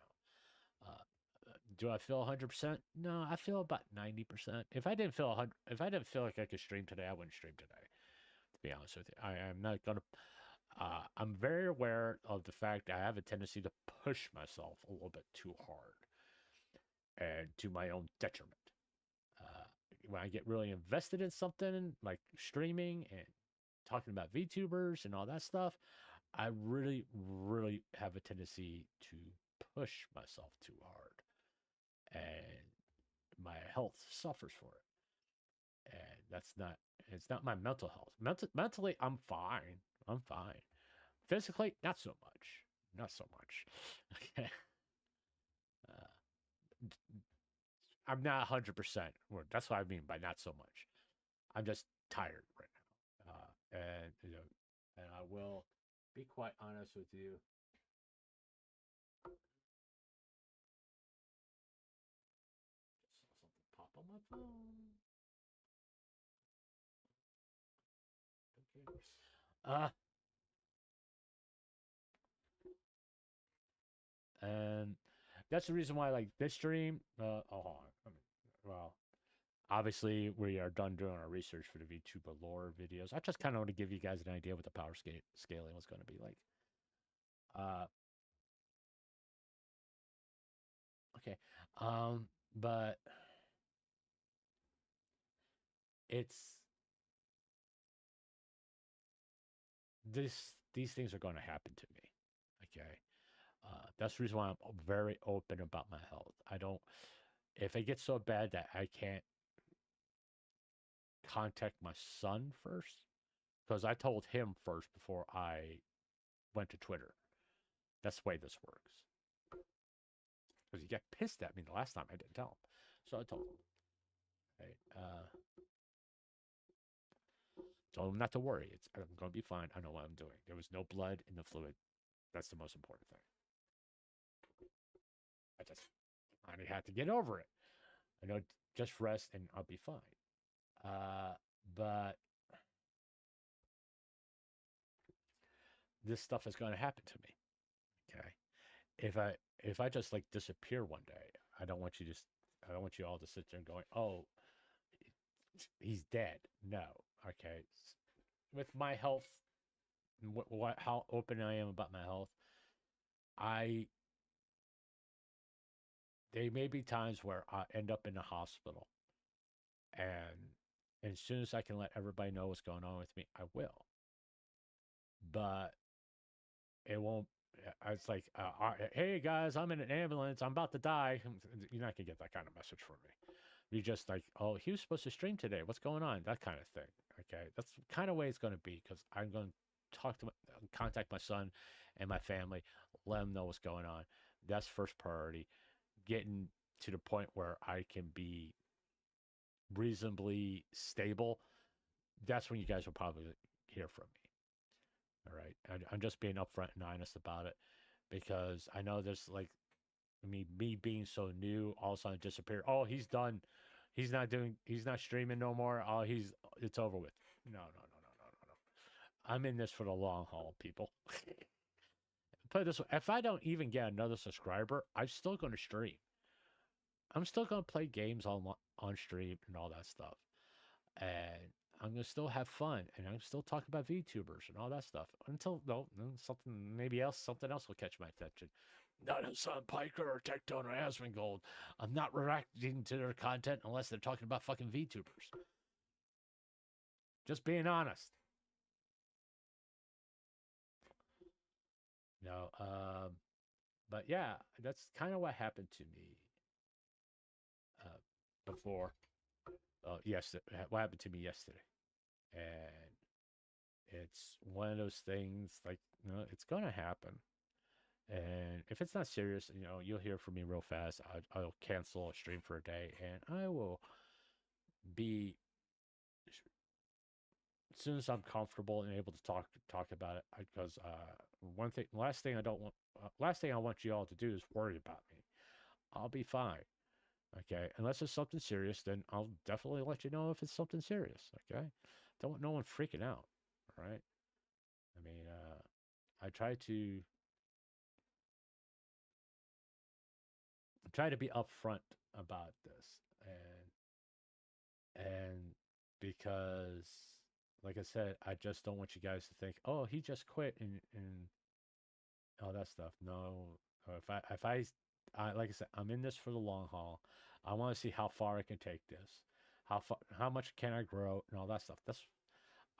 Do I feel 100%? No, I feel about 90%. If I didn't feel like I could stream today, I wouldn't stream today. To be honest with you, I am not gonna. I'm very aware of the fact that I have a tendency to push myself a little bit too hard, and to my own detriment. When I get really invested in something like streaming and talking about VTubers and all that stuff, I really have a tendency to push myself too hard, and my health suffers for it. And it's not my mental health. Mentally, I'm fine. I'm fine. Physically, not so much. Not so much. Okay. I'm not 100%. That's what I mean by not so much. I'm just tired right now. And and I will be quite honest with you. Just saw something pop on my phone. Okay. And that's the reason why, like, this stream. Hold on. Well, obviously, we are done doing our research for the VTuber lore videos. I just kind of want to give you guys an idea what the power scaling was going to be like. Okay. But these things are going to happen to me. Okay. That's the reason why I'm very open about my health. If it gets so bad that I can't contact my son first, because I told him first before I went to Twitter. That's the way this works. Because he got pissed at me the last time I didn't tell him. So I told him. Right? Told him not to worry. I'm going to be fine. I know what I'm doing. There was no blood in the fluid. That's the most important thing. I just finally had to get over it. I know, just rest and I'll be fine. But this stuff is going to happen to me. Okay. If I just like disappear one day, I don't want you all to sit there and going, oh, he's dead. No. Okay. With my health, how open I am about my health, there may be times where I end up in the hospital, and as soon as I can let everybody know what's going on with me, I will. But it won't. It's like, hey guys, I'm in an ambulance. I'm about to die. You're not gonna get that kind of message from me. You're just like, oh, he was supposed to stream today. What's going on? That kind of thing. Okay, that's the kind of way it's going to be, because I'm going to contact my son and my family, let them know what's going on. That's first priority. Getting to the point where I can be reasonably stable. That's when you guys will probably hear from me. All right, I'm just being upfront and honest about it, because I know there's like me being so new, all of a sudden disappear. Oh, he's done. He's not streaming no more. Oh, it's over with. No. I'm in this for the long haul, people. put it this way: if I don't even get another subscriber, I'm still going to stream. I'm still going to play games on stream and all that stuff, and I'm going to still have fun, and I'm still talking about VTubers and all that stuff until something else will catch my attention. Not a Sun Piker or Tectone or Asmongold. I'm not reacting to their content unless they're talking about fucking VTubers. Just being honest. No, but yeah, that's kind of what happened to me before. Yesterday, what happened to me yesterday, and it's one of those things like, it's gonna happen. And if it's not serious, you'll hear from me real fast. I'll cancel a stream for a day, and I will be, as soon as I'm comfortable and able to talk about it. Because last thing I want you all to do is worry about me. I'll be fine. Okay, unless it's something serious, then I'll definitely let you know if it's something serious. Okay, don't want no one freaking out. All right. I mean, I try to be upfront about this, and because, like I said, I just don't want you guys to think, oh, he just quit and all that stuff. No, like I said, I'm in this for the long haul. I want to see how far I can take this, how much can I grow, and all that stuff.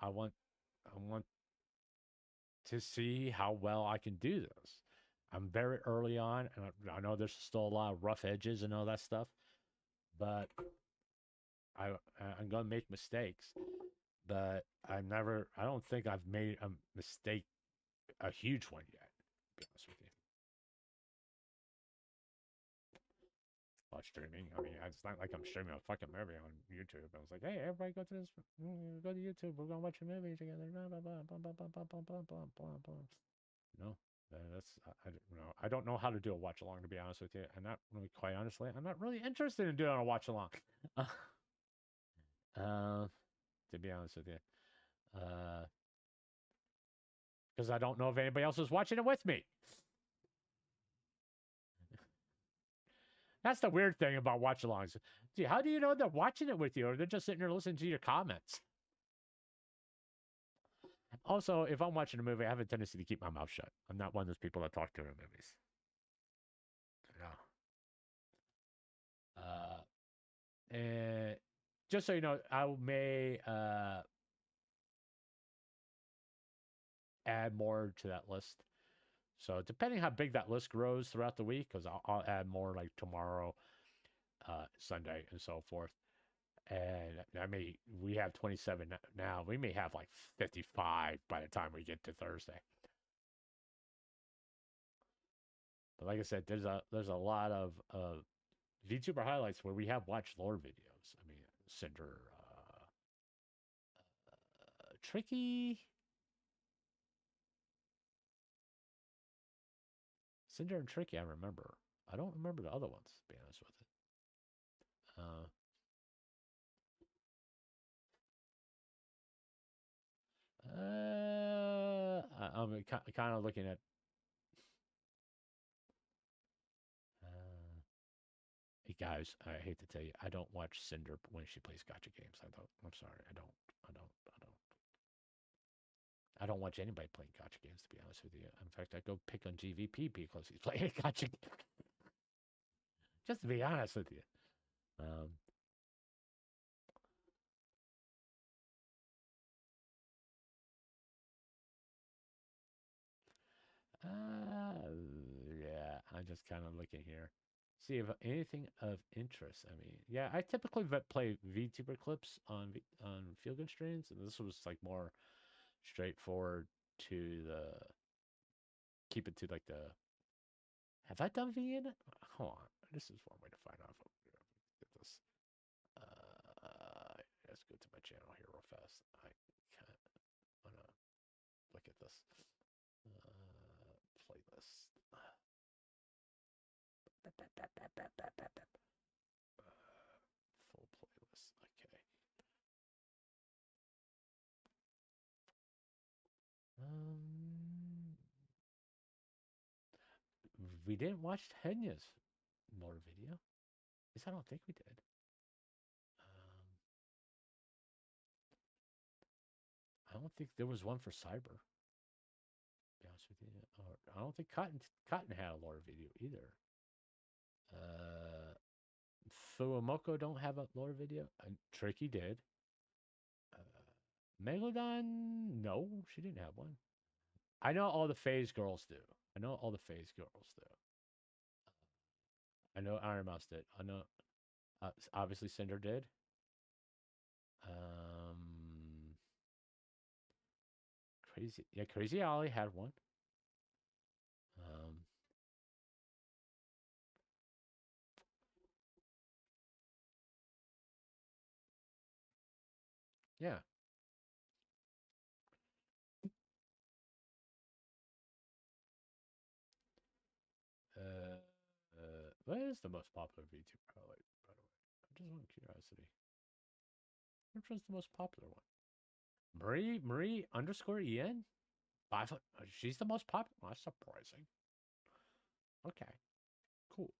I want to see how well I can do this. I'm very early on, and I know there's still a lot of rough edges and all that stuff, but I'm gonna make mistakes. But I don't think I've made a mistake, a huge one yet, to be honest with you. While streaming, I mean, it's not like I'm streaming a fucking movie on YouTube. I was like, hey, everybody go to YouTube. We're gonna watch a movie together. Blah blah blah blah blah blah blah blah blah blah blah blah. No, I don't know how to do a watch along, to be honest with you. And not really, quite honestly, I'm not really interested in doing a watch along. To be honest with you, because I don't know if anybody else is watching it with me. That's the weird thing about watch alongs. Gee, how do you know they're watching it with you, or they're just sitting there listening to your comments? Also, if I'm watching a movie, I have a tendency to keep my mouth shut. I'm not one of those people that talk during movies. No. And just so you know, I may add more to that list. So depending how big that list grows throughout the week, because I'll add more like tomorrow, Sunday, and so forth. And we have 27 now. We may have like 55 by the time we get to Thursday. But like I said, there's a lot of VTuber highlights where we have watched lore videos. I mean, Cinder, Tricky, Cinder and Tricky. I remember. I don't remember the other ones, to be honest with it. I'm kind of looking at. Hey guys, I hate to tell you, I don't watch Cinder when she plays gacha games. I don't. I'm sorry, I don't. I don't watch anybody playing gacha games, to be honest with you. In fact, I go pick on GVP because he's playing a gacha game. Just to be honest with you. Yeah, I'm just kind of looking here. See if anything of interest. I mean, yeah, I typically play Vtuberclips on Feel Good streams, and this was like more straightforward to keep it to like the. Have I done V in it? Hold on, this is one way to find out. Get this. Let's go to my channel here real fast. I wanna look at this playlist. Full playlist. Okay. we didn't watch Henya's lore video. At least I don't think we did. I don't think there was one for Cyber. To be honest with you, I don't think Cotton had a lore video either. Fuamoko don't have a lore video. Tricky did. Megalodon, no, she didn't have one. I know all the Phase girls do. I know Iron Mouse did. I know, obviously Cinder did. Crazy Ollie had one. Yeah. What is the most popular VTuber highlight, by the way? Just out of curiosity. Which one's the most popular one? Marie underscore En? 5 foot. She's the most popular. That's surprising. Okay. Cool.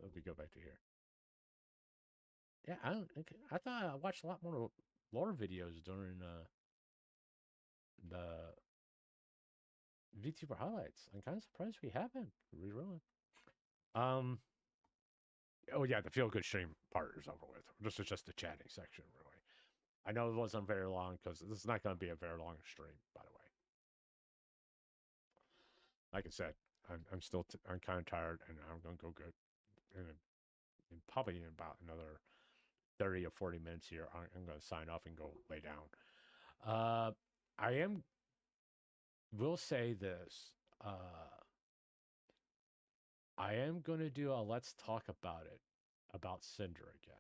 Let me go back to here. Yeah, I thought I watched a lot more lore videos during the VTuber highlights. I'm kind of surprised we haven't. Rerolling. Oh yeah, the feel good stream part is over with. This is just the chatting section, really. I know it wasn't very long because this is not going to be a very long stream, by the way. Like I said, I'm kind of tired, and I'm going to go good. And probably in about another 30 or 40 minutes here, I'm going to sign off and go lay down. Will say this. I am going to do a let's talk about it, about Cinder again.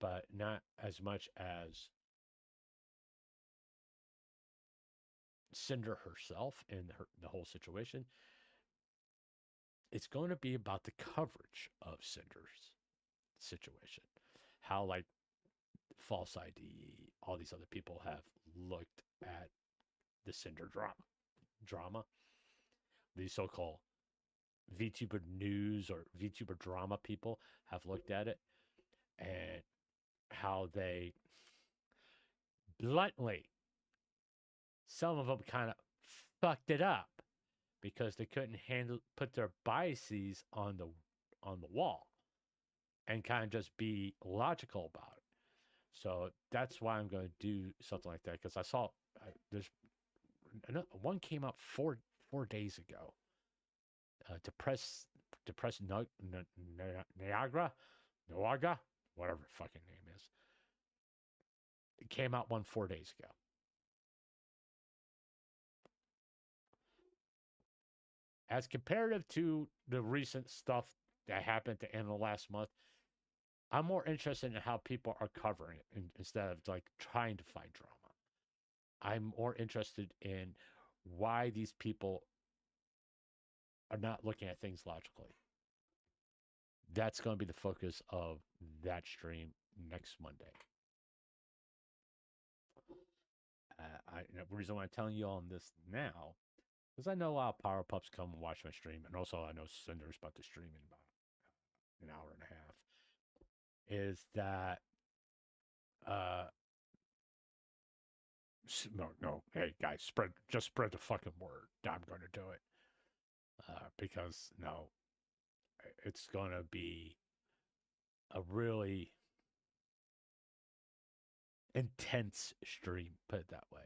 But not as much as Cinder herself and the whole situation. It's going to be about the coverage of Cinder's situation. How, like, False ID, all these other people have looked at the Cinder drama. These so-called VTuber news or VTuber drama people have looked at it, and how they bluntly, some of them kind of fucked it up because they couldn't put their biases on the wall and kind of just be logical about it. So that's why I'm going to do something like that, because I saw there's one came out four days ago. Depressed Niagara, whatever the fucking name is. It came out 4 days ago. As comparative to the recent stuff that happened at the end of last month, I'm more interested in how people are covering it instead of like trying to find drama. I'm more interested in why these people are not looking at things logically. That's going to be the focus of that stream next Monday. The reason why I'm telling you all this now, because I know a lot of Power Pups come and watch my stream, and also I know Cinder's about to stream in about an hour and a half, is that no, hey guys, spread the fucking word. I'm going to do it. Because no, it's going to be a really intense stream, put it that way.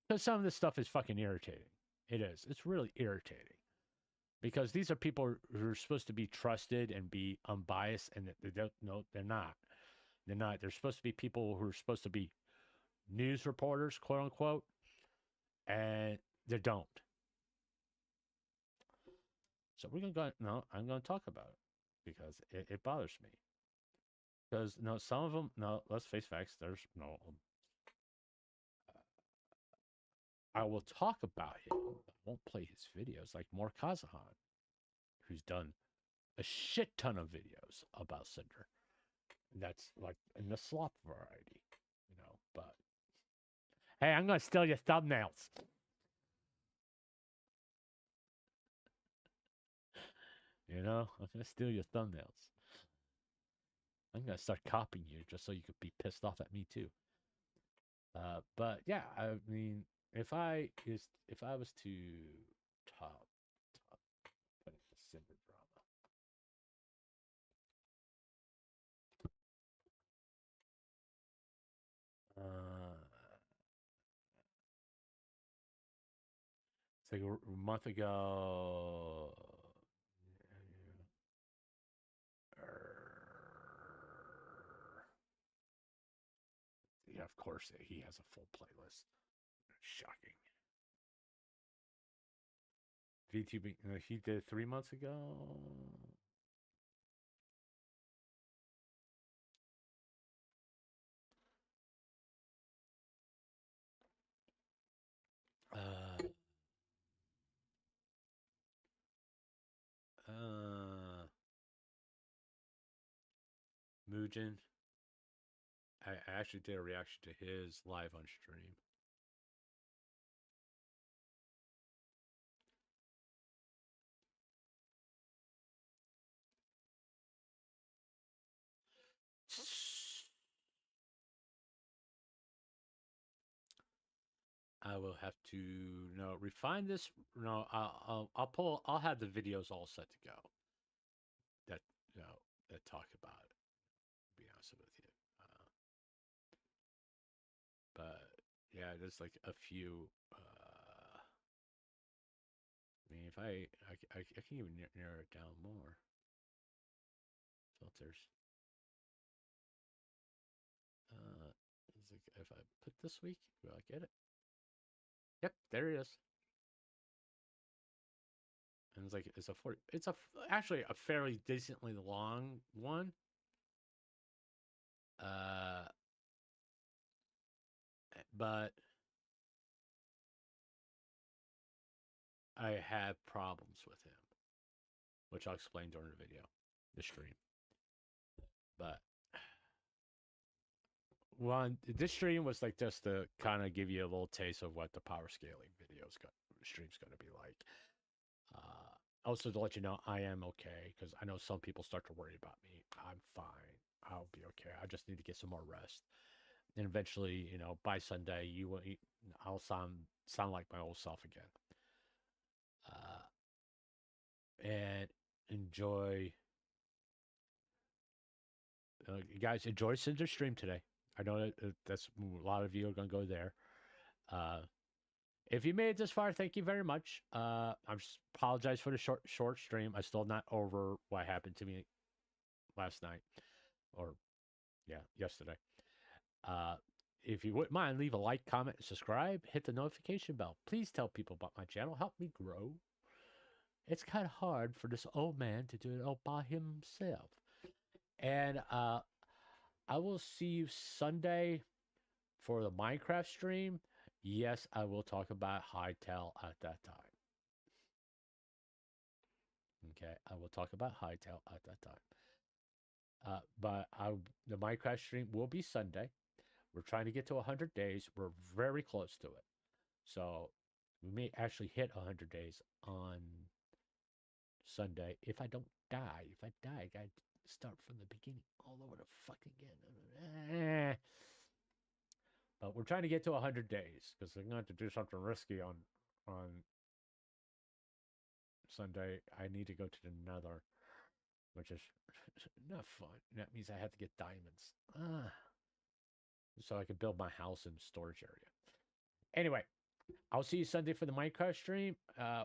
Because some of this stuff is fucking irritating. It is. It's really irritating. Because these are people who are supposed to be trusted and be unbiased, and they don't. No, they're not. They're not. They're supposed to be people who are supposed to be news reporters, quote unquote, and they don't. So we're gonna go. No, I'm gonna talk about it because it bothers me. Because no, some of them. No, let's face facts. There's no. I will talk about him. I won't play his videos like More Kazahan, who's done a shit ton of videos about Cinder. That's like in the slop variety, But hey, I'm gonna steal your thumbnails. You know, I'm gonna steal your thumbnails. I'm gonna start copying you just so you could be pissed off at me too. But yeah, I mean, if I was to top put in the Simba drama. It's like a month ago. Yeah, of course he has a full playlist. Shocking. VTube, he did 3 months ago. Mugen. I actually did a reaction to his live on stream. I will have to refine this. No, I'll pull. I'll have the videos all set to go. That that talk about it. To be honest with you, but yeah, there's like a few. I mean, if I can even narrow it down more. Filters. It's like if I put this week, will I get it? Yep, there it is. And it's like it's a 40. It's actually a fairly decently long one. But I have problems with him, which I'll explain during the video, the stream. But one, this stream was like just to kind of give you a little taste of what the power scaling stream's going to be like. Also to let you know, I am okay because I know some people start to worry about me. I'm fine. I'll be okay. I just need to get some more rest. And eventually, by Sunday, I'll sound like my old self again. And enjoy. You guys enjoy Cinder's stream today. I know that's a lot of you are going to go there. If you made it this far, thank you very much. I apologize for the short stream. I'm still not over what happened to me last night, or yesterday. If you wouldn't mind, leave a like, comment, and subscribe. Hit the notification bell. Please tell people about my channel. Help me grow. It's kind of hard for this old man to do it all by himself. And I will see you Sunday for the Minecraft stream. Yes, I will talk about Hytale at that time. Okay, I will talk about Hytale at that time. But the Minecraft stream will be Sunday. We're trying to get to 100 days. We're very close to it. So we may actually hit 100 days on Sunday if I don't die. If I die, I gotta start from the beginning all over the fucking again. But we're trying to get to 100 days because I'm going to have to do something risky on Sunday. I need to go to the Nether, which is not fun. That means I have to get diamonds. So I can build my house in storage area. Anyway, I'll see you Sunday for the Minecraft stream.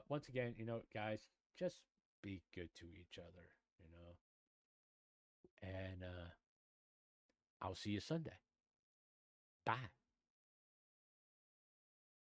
Once again, guys, just be good to each other, And I'll see you Sunday. Bye.